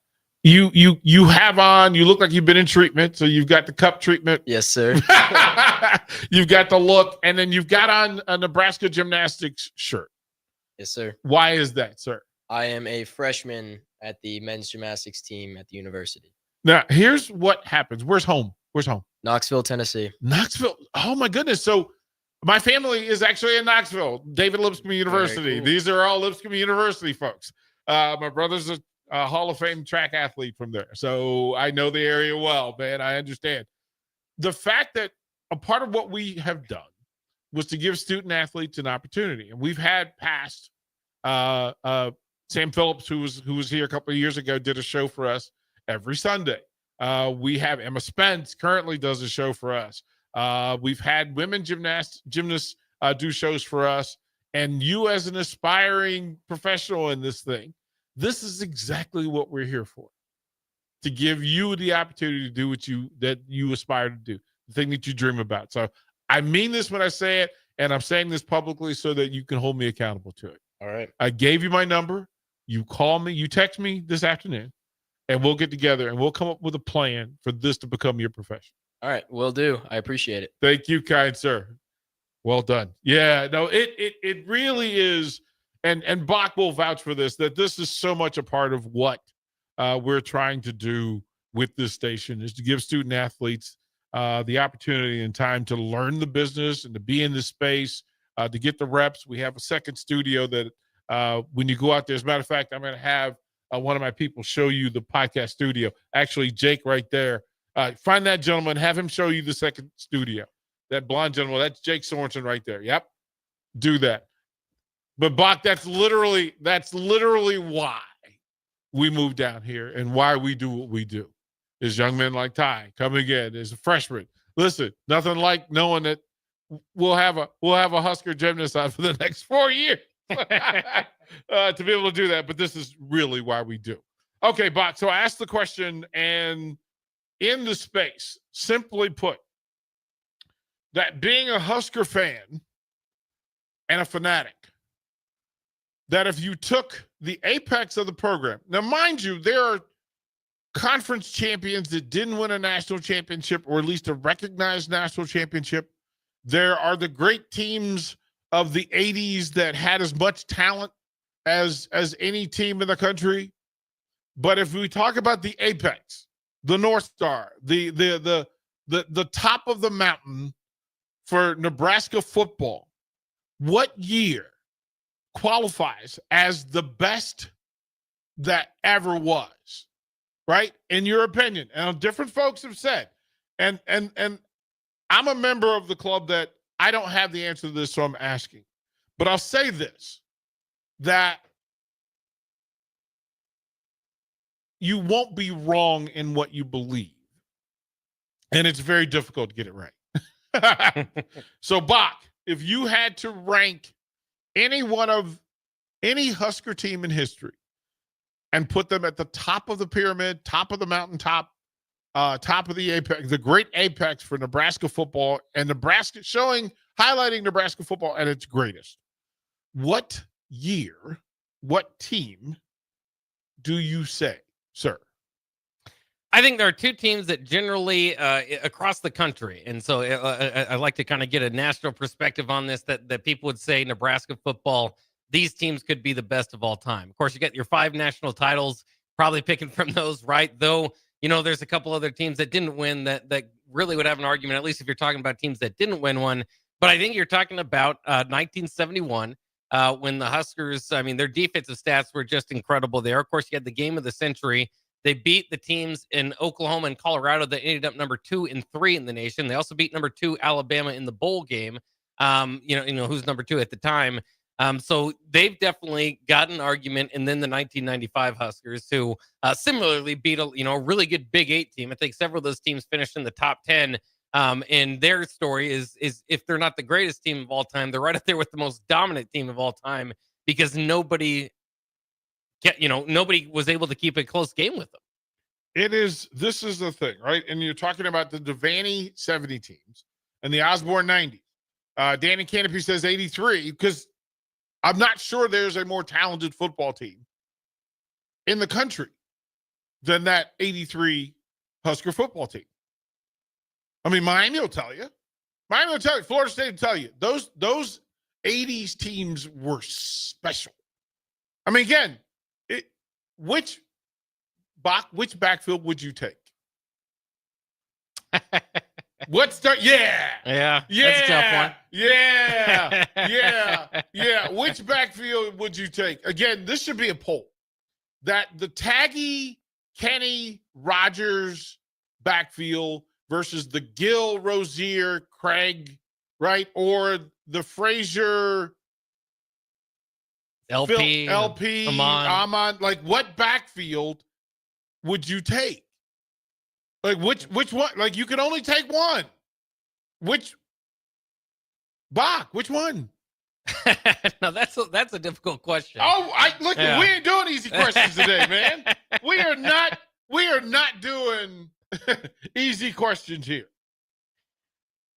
You have on, you look like you've been in treatment, so you've got the cup treatment. Yes, sir. You've got the look, and then you've got on a Nebraska gymnastics shirt. Yes, sir. Why is that, sir? I am a freshman at the men's gymnastics team at the university. Now, here's what happens. Where's home? Where's home? Knoxville, Tennessee. Knoxville. Oh, my goodness. So my family is actually in Knoxville, David Lipscomb University. Cool. These are all Lipscomb University folks. My brother's a Hall of Fame track athlete from there. So I know the area well, man. I understand. The fact that a part of what we have done was to give student athletes an opportunity. And we've had past Sam Phillips, who was here a couple of years ago, did a show for us every Sunday. We have Emma Spence currently does a show for us. We've had women gymnasts do shows for us. And you as an aspiring professional in this thing, this is exactly what we're here for. To give you the opportunity to do what you aspire to do, the thing that you dream about. So I mean this when I say it, and I'm saying this publicly so that you can hold me accountable to it. All right. I gave you my number. You call me, you text me this afternoon, and we'll get together and we'll come up with a plan for this to become your profession. All right, will do. I appreciate it. Thank you, kind sir. Well done. Yeah, no, it really is, and Bach will vouch for this, that this is so much a part of what we're trying to do with this station, is to give student athletes the opportunity and time to learn the business and to be in the space, to get the reps. We have a second studio that when you go out there, as a matter of fact, I'm going to have one of my people show you the podcast studio. Actually, Jake right there. Find that gentleman, have him show you the second studio. That blonde gentleman, that's Jake Sorensen right there. Yep. Do that. But Bach, that's literally why we moved down here and why we do what we do. Is young men like Ty coming in as a freshman. Listen, nothing like knowing that we'll have a Husker gymnast on for the next 4 years to be able to do that. But this is really why we do. Okay, Bach. So I asked the question, and in the space, simply put, that being a Husker fan and a fanatic, that if you took the apex of the program, now mind you, there are conference champions that didn't win a national championship, or at least a recognized national championship. There are the great teams of the 80s that had as much talent as any team in the country. But if we talk about the apex, the North Star, the top of the mountain for Nebraska football, what year qualifies as the best that ever was, right? In your opinion. And different folks have said, and I'm a member of the club that I don't have the answer to this, so I'm asking. But I'll say this, that you won't be wrong in what you believe. And it's very difficult to get it right. So, Bach, if you had to rank any Husker team in history and put them at the top of the pyramid, top of the mountaintop, top of the apex, the great apex for Nebraska football, and Nebraska highlighting Nebraska football at its greatest, what year, what team do you say, sir? I think there are two teams that generally across the country, and so I like to kind of get a national perspective on this, that people would say Nebraska football, these teams could be the best of all time. Of course, you get your 5 national titles, probably picking from those, right? Though, there's a couple other teams that didn't win that really would have an argument, at least if you're talking about teams that didn't win one. But I think you're talking about 1971 when the Huskers, their defensive stats were just incredible there. Of course, you had the game of the century. They beat the teams in Oklahoma and Colorado that ended up number 2 and 3 in the nation. They also beat number 2 Alabama in the bowl game. Who's number 2 at the time. So they've definitely got an argument. And then the 1995 Huskers, who similarly beat a really good Big 8 team. I think several of those teams finished in the top 10. And their story is if they're not the greatest team of all time, they're right up there with the most dominant team of all time, because nobody was able to keep a close game with them. This is the thing, right? And you're talking about the Devaney 70 teams and the Osborne 90s. Danny Canopy says 83 because I'm not sure there's a more talented football team in the country than that 83 Husker football team. I mean, Miami will tell you. Florida State will tell you. Those 80s teams were special. I mean, again, which backfield would you take? Yeah. That's a tough one. Yeah. Which backfield would you take? Again, this should be a poll. That the Taggy, Kenny, Rogers backfield versus the Gill, Rozier, Craig, right? Or the Frazier, LP, Amon. Like, what backfield would you take? Like, which one? Like, you can only take one. Which one? No, that's a difficult question. Oh, we ain't doing easy questions today, man. We are not doing easy questions here.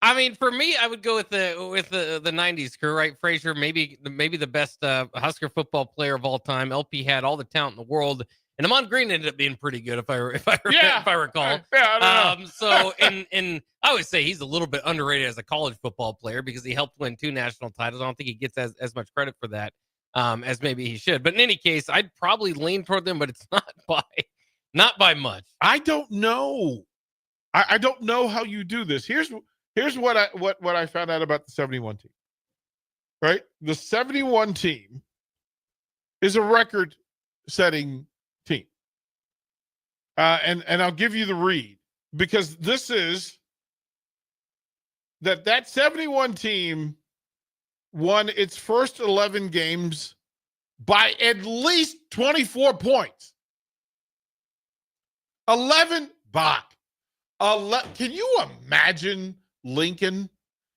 I mean, for me, I would go with the 90s crew, right? Frazier, maybe the best Husker football player of all time. LP had all the talent in the world, and Amon Green ended up being pretty good, if I recall. I don't know. So, and I would say he's a little bit underrated as a college football player because he helped win 2 national titles. I don't think he gets as much credit for that as maybe he should. But in any case, I'd probably lean toward them, but it's not by much. I don't know. I don't know how you do this. Here's what I found out about the 71 team. Right? The 71 team is a record-setting team. And I'll give you the read because this is that 71 team won its first 11 games by at least 24 points. 11 Bach. Can you imagine Lincoln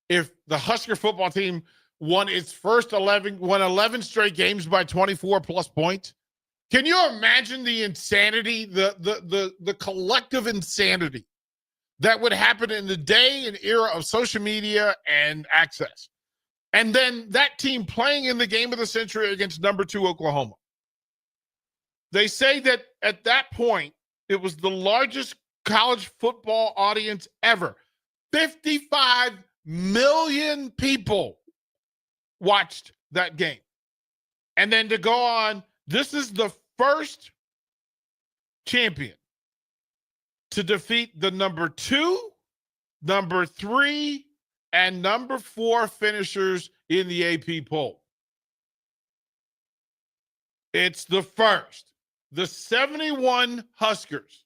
if the Husker football team won 11 straight games by 24 plus points? Can you imagine the insanity, the collective insanity that would happen in the day and era of social media and access? And then that team playing in the game of the century against number 2 Oklahoma. They say that at that point, it was the largest college football audience ever. 55 million people watched that game. And then to go on, this is the first champion to defeat the number 2, number 3, and number 4 finishers in the AP poll. It's the first. The 71 Huskers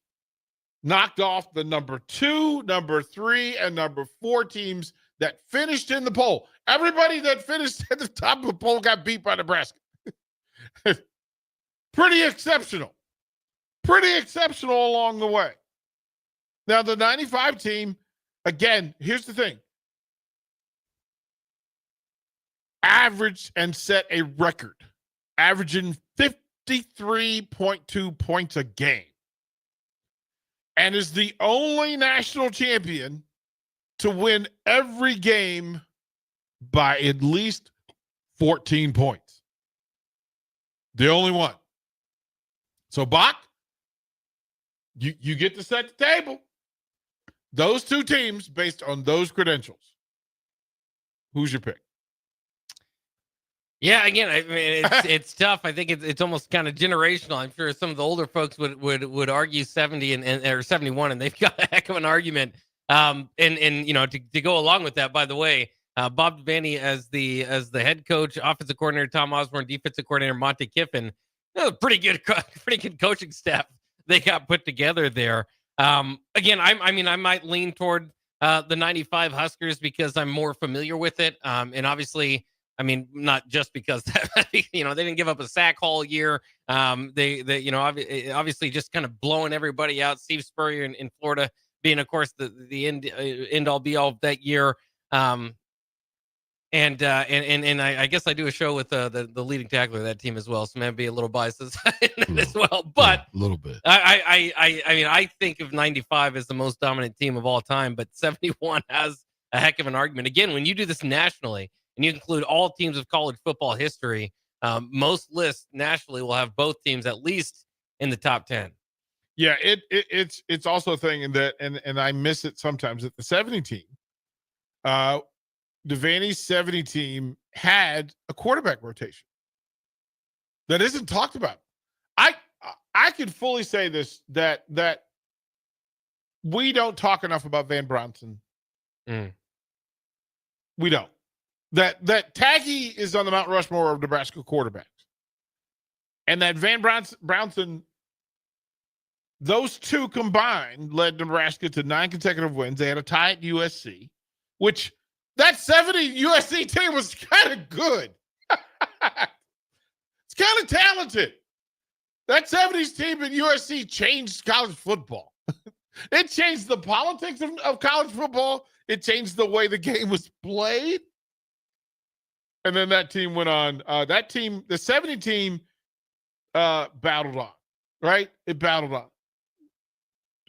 knocked off the number 2, number 3, and number 4 teams that finished in the poll. Everybody that finished at the top of the poll got beat by Nebraska. Pretty exceptional. Pretty exceptional along the way. Now, the 95 team, again, here's the thing. Averaged and set a record, averaging 53.2 points a game, and is the only national champion to win every game by at least 14 points. The only one. So, Bach, you get to set the table. Those 2 teams, based on those credentials, who's your pick? Yeah, again, I mean, it's tough. I think it's almost kind of generational. I'm sure some of the older folks would argue 70 and or 71, and they've got a heck of an argument. And you know, to go along with that, by the way, Bob Devaney as the head coach, offensive coordinator Tom Osborne, defensive coordinator Monte Kiffin, pretty good coaching staff they got put together there. Again, I might lean toward the 95 Huskers because I'm more familiar with it, and obviously. I mean, not just because they didn't give up a sack all year. They obviously just kind of blowing everybody out. Steve Spurrier in Florida being, of course, the end all be all of that year. And I guess I do a show with the leading tackler of that team as well, so maybe be a little biased as well. But a little bit. I mean, I think of 95 as the most dominant team of all time, but 71 has a heck of an argument. Again, when you do this nationally and you include all teams of college football history, most lists nationally will have both teams at least in the top 10. Yeah, it's also a thing in that, and I miss it sometimes, that the 70 team, Devaney's 70 team had a quarterback rotation that isn't talked about. I could fully say this, that we don't talk enough about Van Brownson. We don't. That Taggy is on the Mount Rushmore of Nebraska quarterbacks, and that Van Brownson, those two combined led Nebraska to 9 consecutive wins. They had a tie at USC, which that 70 USC team was kind of good. It's kind of talented. That 70s team at USC changed college football. It changed the politics of college football. It changed the way the game was played. And then that team went on. That team, the 70 team, battled on, right? It battled on.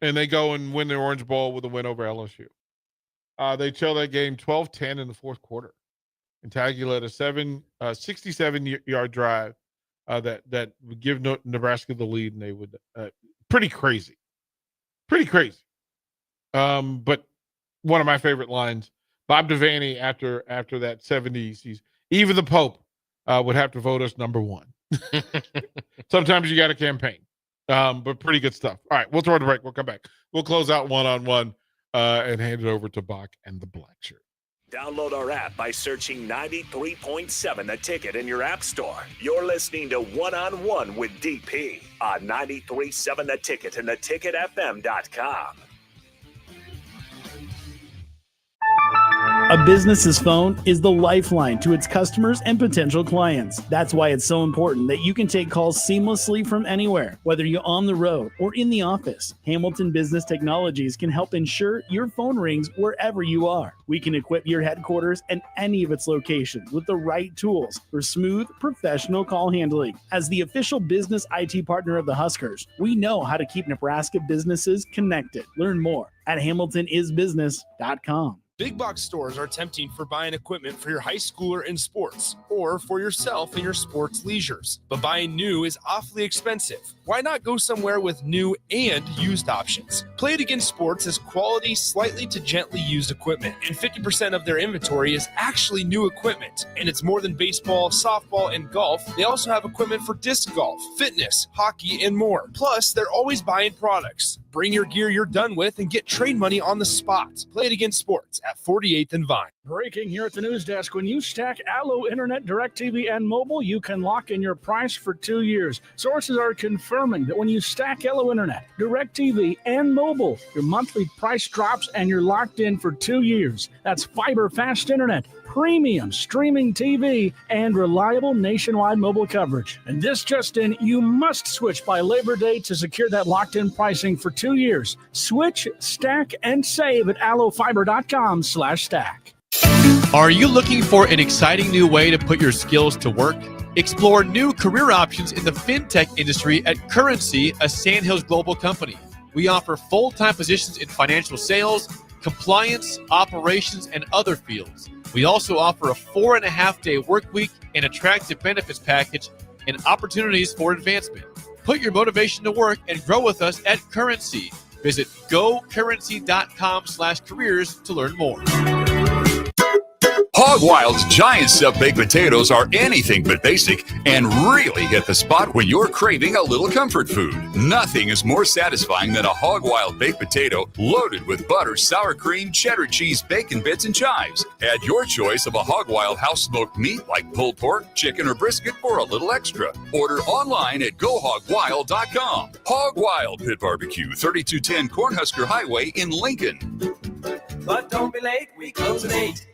And they go and win the Orange Bowl with a win over LSU. They trailed that game 12-10 in the fourth quarter. And Taggy led a 67-yard drive that would give Nebraska the lead, and they would pretty crazy. Pretty crazy. But one of my favorite lines, Bob Devaney, after that 70s, even the Pope would have to vote us number one. Sometimes you got to campaign. But pretty good stuff. All right, we'll throw it a break. We'll come back. We'll close out one-on-one and hand it over to Bach and the Black Shirt. Download our app by searching 93.7 The Ticket in your app store. You're listening to One-on-One with DP on 93.7 The Ticket and theticketfm.com. A business's phone is the lifeline to its customers and potential clients. That's why it's so important that you can take calls seamlessly from anywhere, whether you're on the road or in the office. Hamilton Business Technologies can help ensure your phone rings wherever you are. We can equip your headquarters and any of its locations with the right tools for smooth, professional call handling. As the official business IT partner of the Huskers, we know how to keep Nebraska businesses connected. Learn more at hamiltonisbusiness.com. Big box stores are tempting for buying equipment for your high schooler in sports or for yourself in your sports leisures. But buying new is awfully expensive. Why not go somewhere with new and used options? Play It Again Sports has quality, slightly to gently used equipment, and 50% of their inventory is actually new equipment. And it's more than baseball, softball, and golf. They also have equipment for disc golf, fitness, hockey, and more. Plus, they're always buying products. Bring your gear you're done with and get trade money on the spot. Play It Again Sports at 48th and Vine. Breaking here at the news desk. When you stack Allo Internet, DirecTV, and mobile, you can lock in your price for 2 years. Sources are confirming that when you stack Allo Internet, DirecTV, and mobile, your monthly price drops and you're locked in for 2 years. That's fiber fast internet, premium streaming TV, and reliable nationwide mobile coverage. And this just in, you must switch by Labor Day to secure that locked-in pricing for 2 years. Switch, stack, and save at allofiber.com/stack. Are you looking for an exciting new way to put your skills to work? Explore new career options in the fintech industry at Currency, a Sandhills global company. We offer full-time positions in financial sales, compliance, operations, and other fields. We also offer a 4.5-day work week, an attractive benefits package, and opportunities for advancement. Put your motivation to work and grow with us at Currency. Visit gocurrency.com/careers to learn more. Hog Wild's giant stuffed baked potatoes are anything but basic and really hit the spot when you're craving a little comfort food. Nothing is more satisfying than a Hog Wild baked potato loaded with butter, sour cream, cheddar cheese, bacon bits, and chives. Add your choice of a Hog Wild house smoked meat like pulled pork, chicken, or brisket for a little extra. Order online at GoHogWild.com. Hog Wild Pit Barbecue, 3210 Cornhusker Highway in Lincoln. But don't be late, we close at 8.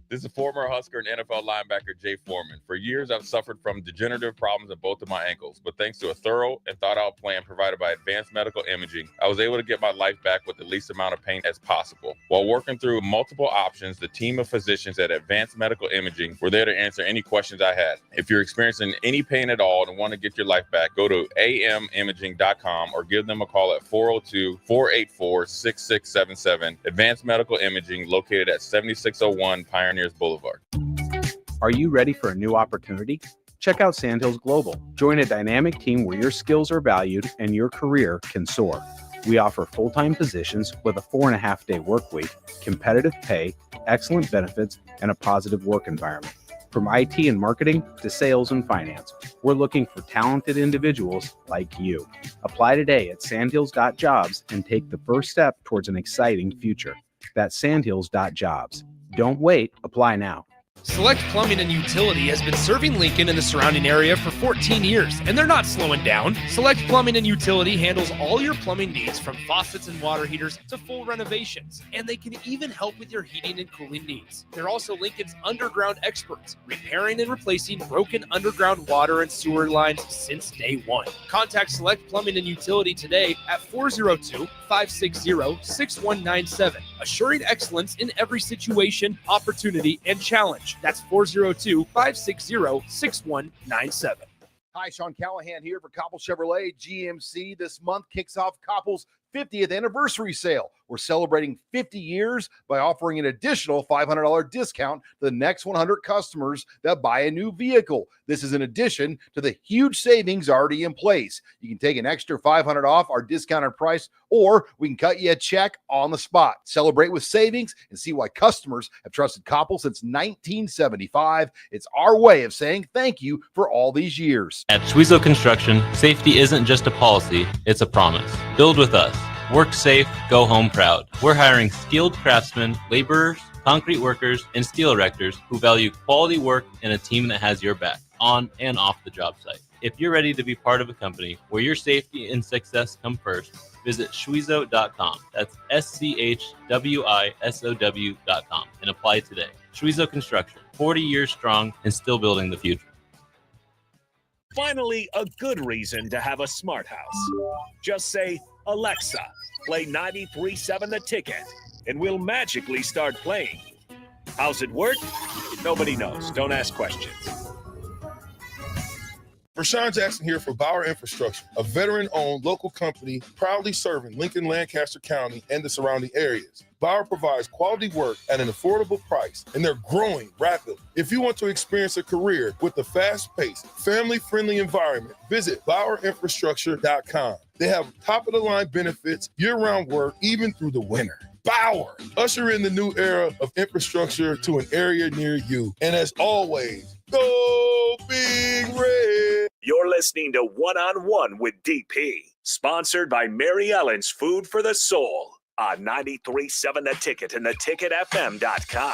This is former Husker and NFL linebacker Jay Foreman. For years, I've suffered from degenerative problems in both of my ankles, but thanks to a thorough and thought-out plan provided by Advanced Medical Imaging, I was able to get my life back with the least amount of pain as possible. While working through multiple options, the team of physicians at Advanced Medical Imaging were there to answer any questions I had. If you're experiencing any pain at all and want to get your life back, go to amimaging.com or give them a call at 402-484-6677. Advanced Medical Imaging, located at 7601 Pioneers Boulevard. Are you ready for a new opportunity? Check out Sandhills Global. Join a dynamic team where your skills are valued and your career can soar. We offer full-time positions with a 4.5-day work week, competitive pay, excellent benefits, and a positive work environment. From IT and marketing to sales and finance, we're looking for talented individuals like you. Apply today at sandhills.jobs and take the first step towards an exciting future. That's sandhills.jobs. Don't wait. Apply now. Select Plumbing and Utility has been serving Lincoln and the surrounding area for 14 years, and they're not slowing down. Select Plumbing and Utility handles all your plumbing needs, from faucets and water heaters to full renovations, and they can even help with your heating and cooling needs. They're also Lincoln's underground experts, repairing and replacing broken underground water and sewer lines since day one. Contact Select Plumbing and Utility today at 402-560-6197, assuring excellence in every situation, opportunity, and challenge. That's 402-560-6197. Hi, Sean Callahan here for Koppel Chevrolet GMC. This month kicks off Koppel's 50th anniversary sale. We're celebrating 50 years by offering an additional $500 discount to the next 100 customers that buy a new vehicle. This is in addition to the huge savings already in place. You can take an extra $500 off our discounted price, or we can cut you a check on the spot. Celebrate with savings and see why customers have trusted Koppel since 1975. It's our way of saying thank you for all these years. At Schwezo Construction, safety isn't just a policy, it's a promise. Build with us. Work safe, go home proud. We're hiring skilled craftsmen, laborers, concrete workers, and steel erectors who value quality work and a team that has your back, on and off the job site. If you're ready to be part of a company where your safety and success come first, visit Schwezo.com. That's SCHWISOW.com and apply today. Schwezo Construction, 40 years strong and still building the future. Finally, a good reason to have a smart house. Just say, Alexa, play 93.7 The Ticket, and we'll magically start playing. How's it work? Nobody knows. Don't ask questions. Rashawn Jackson here for Bauer Infrastructure, a veteran-owned local company proudly serving Lincoln, Lancaster County, and the surrounding areas. Bauer provides quality work at an affordable price, and they're growing rapidly. If you want to experience a career with a fast-paced, family-friendly environment, visit BauerInfrastructure.com. They have top-of-the-line benefits, year-round work, even through the winter. Bauer, usher in the new era of infrastructure to an area near you. And as always, go Big Red. You're listening to One-on-One with DP, sponsored by Mary Ellen's Food for the Soul on 93.7 The Ticket and theticketfm.com.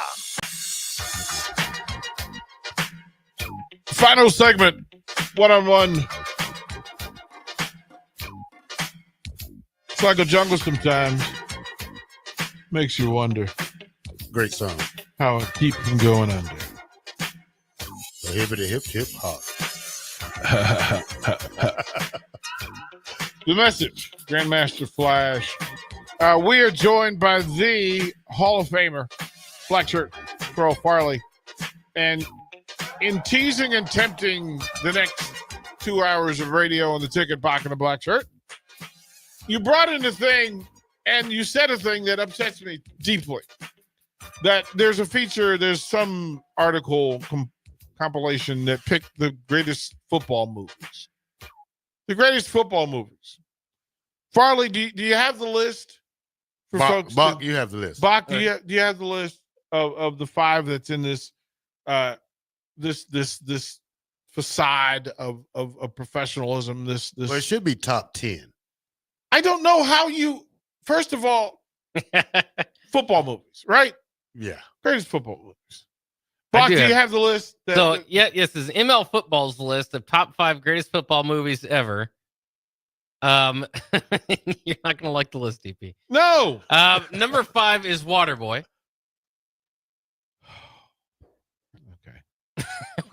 Final segment, one-on-one. It's like a jungle sometimes. Makes you wonder. Great song. How it keeps from going under. The hippity hip hip hop. The message, Grandmaster Flash. We are joined by the Hall of Famer, Black Shirt, Carl Farley. And in teasing and tempting the next 2 hours of radio on the Ticket, Bach and the Black Shirt, you brought in a thing, and you said a thing that upsets me deeply. That there's a feature, there's some article compilation that picked the greatest football movies. The greatest football movies. Farley, do you have the list? For folks Bach, you have the list. Bach, do you have the list of the 5 that's in this this facade of professionalism? This well, it should be top 10. I don't know how you. First of all, football movies, right? Yeah, greatest football movies. Bach, do you have the list? Yes, this is ML Football's list of top 5 greatest football movies ever. You're not gonna like the list, DP. No. Number 5 is Waterboy.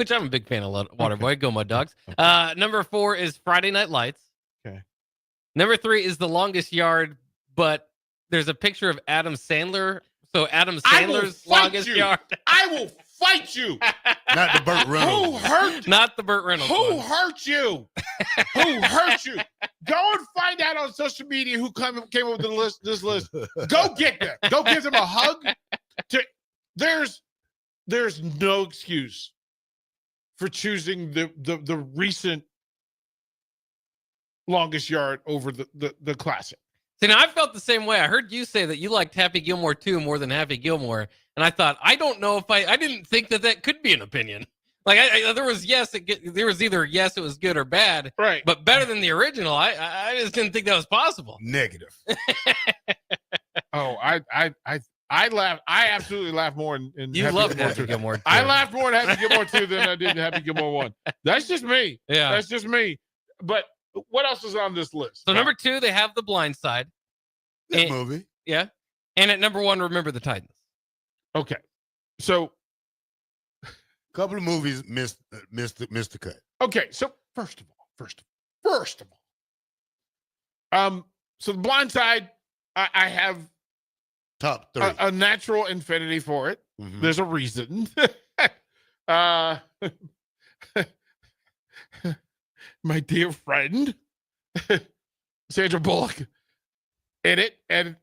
which I'm a big fan of Waterboy. Go Mud Dogs. Number 4 is Friday Night Lights. Okay. Number 3 is The Longest Yard, but there's a picture of Adam Sandler. So Adam Sandler's Longest Yard. I will fight you. Not the Burt Reynolds. Who hurt? Not the Burt Reynolds. Who one. hurt you? Who hurt you? Go and find out on social media who came up with this list. Go get them. Go give them a hug. There's no excuse for choosing the recent Longest Yard over the classic. See, now I felt the same way. I heard you say that you liked Happy Gilmore 2 more than Happy Gilmore, and I thought, I don't know if I didn't think that could be an opinion. Like there was there was either yes, it was good or bad, right? But better than the original. I just didn't think that was possible. Negative. Oh, I laugh. I absolutely laugh more in You love Happy Gilmore 2. I laughed more in Happy Gilmore 2 than I did in Happy Gilmore 1. That's just me. Yeah. That's just me. But what else is on this list? So number 2, they have The Blind Side. Good movie. Yeah. And at number 1, Remember the Titans. Okay. So couple of movies missed the cut. Okay, so first of all, so The Blind Side, I have top 3. A natural infinity for it. Mm-hmm. There's a reason. My dear friend, Sandra Bullock, in it, and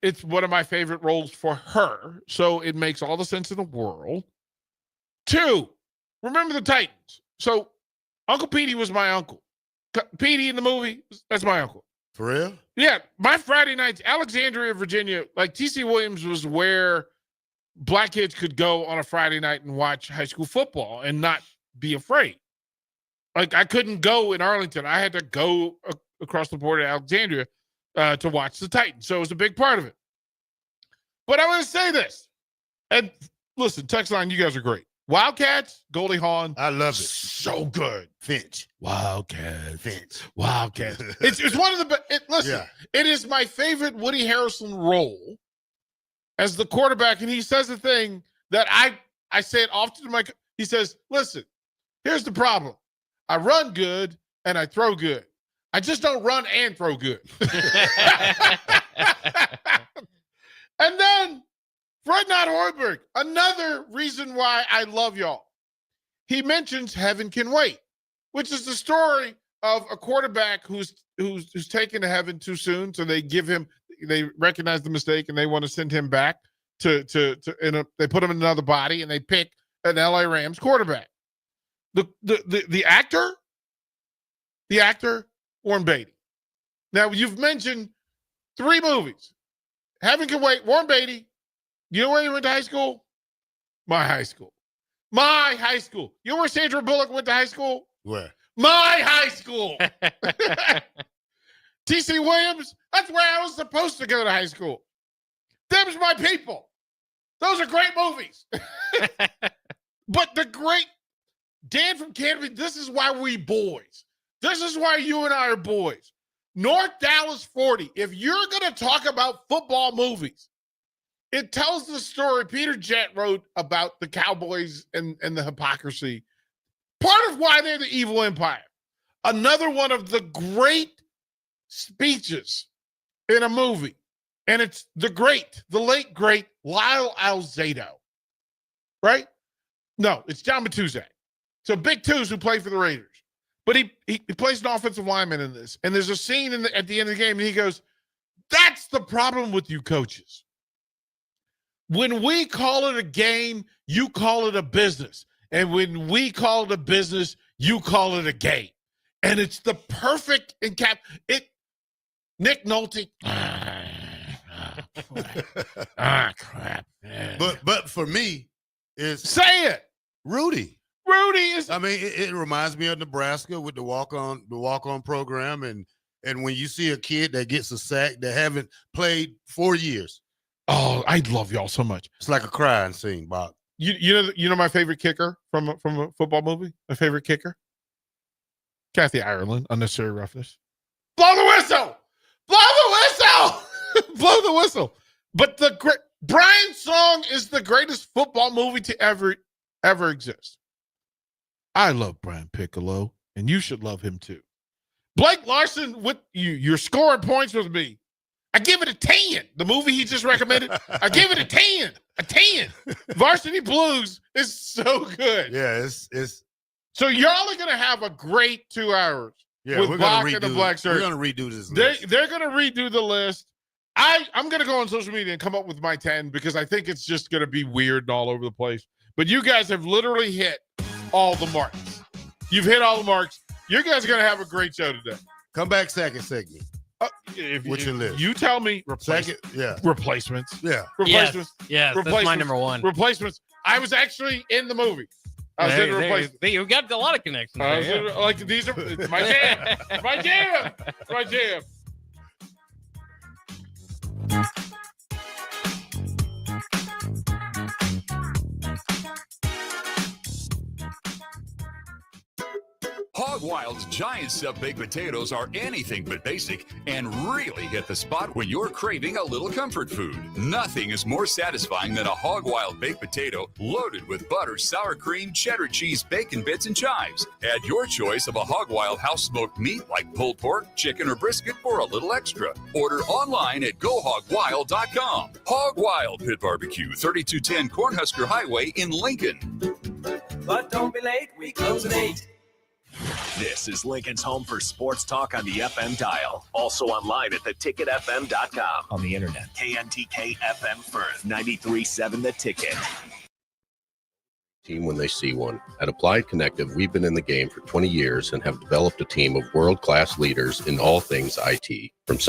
it's one of my favorite roles for her, so it makes all the sense in the world. 2, Remember the Titans. So Uncle Petey was my uncle. Petey in the movie, that's my uncle. For real? Yeah, my Friday nights, Alexandria, Virginia, like T.C. Williams was where black kids could go on a Friday night and watch high school football and not be afraid. Like I couldn't go in Arlington. I had to go across the border to Alexandria to watch the Titans. So it was a big part of it. But I want to say this. And listen, text line, you guys are great. Wildcats, Goldie Hawn. I love it. So good. Finch. Wildcats. Finch. Wildcats. It's one of the best. Listen, It is my favorite Woody Harrelson role as the quarterback. And he says a thing that I say it often to he says, listen, here's the problem. I run good and I throw good. I just don't run and throw good. And then Fred Nott Hoiberg, another reason why I love y'all. He mentions Heaven Can Wait, which is the story of a quarterback who's taken to heaven too soon. So they recognize the mistake and they want to send him back they put him in another body and they pick an LA Rams quarterback. The actor, Warren Beatty. Now you've mentioned 3 movies. Heaven Can Wait, Warren Beatty. You know where he went to high school? My high school. My high school. You know where Sandra Bullock went to high school? Where? My high school. T.C. Williams, that's where I was supposed to go to high school. Them's my people. Those are great movies. But the great Dan from Canterbury, this is why we boys. This is why you and I are boys. North Dallas 40. If you're going to talk about football movies, it tells the story Peter Jett wrote about the Cowboys and the hypocrisy. Part of why they're the evil empire. Another one of the great speeches in a movie. And it's the late great Lyle Alzado. Right? No, it's John Matuszak. So Big Twos who played for the Raiders. But he plays an offensive lineman in this. And there's a scene at the end of the game, and he goes, that's the problem with you coaches. When we call it a game, you call it a business. And when we call it a business, you call it a game. And it's the perfect Nick Nolte. Crap. But for me, it's say it. Rudy. Rudy is. I mean, it reminds me of Nebraska with the walk-on program, and when you see a kid that gets a sack that haven't played 4 years. Oh, I love y'all so much. It's like a crying scene, Bob. You know my favorite kicker from a football movie. My favorite kicker, Kathy Ireland, Unnecessary Roughness. Blow the whistle! Blow the whistle! Blow the whistle! But Brian's Song is the greatest football movie to ever exist. I love Brian Piccolo, and you should love him too. Blake Larson, with you, you're scoring points with me. I give it a 10. The movie he just recommended, I give it a 10. A 10. Varsity Blues is so good. Yeah, it's so y'all are gonna have a great 2 hours. Yeah, with we're Bach gonna and the Black Shirt. We're gonna redo this list. They're gonna redo the list. I'm gonna go on social media and come up with my 10 because I think it's just gonna be weird and all over the place. But you guys have literally hit all the marks. You've hit all the marks. You guys are gonna have a great show today. Come back second segment. What's your list? You tell me. Second, yeah. Replacements. Yeah. Replacements. Yes, that's my number one. Replacements. I was actually in the movie. I was in replacements. You got a lot of connections. Like these are my jam. My jam. My jam. Hog Wild's giant stuffed baked potatoes are anything but basic and really hit the spot when you're craving a little comfort food. Nothing is more satisfying than a Hog Wild baked potato loaded with butter, sour cream, cheddar cheese, bacon bits, and chives. Add your choice of a Hog Wild house smoked meat like pulled pork, chicken, or brisket for a little extra. Order online at GoHogWild.com. Hog Wild Pit Barbecue, 3210 Cornhusker Highway in Lincoln. But don't be late, we close at 8. This is Lincoln's home for sports talk on the FM dial. Also online at theticketfm.com. On the internet. KNTK FM Firth, 93.7 The Ticket. Team when they see one. At Applied Connective, we've been in the game for 20 years and have developed a team of world-class leaders in all things IT. From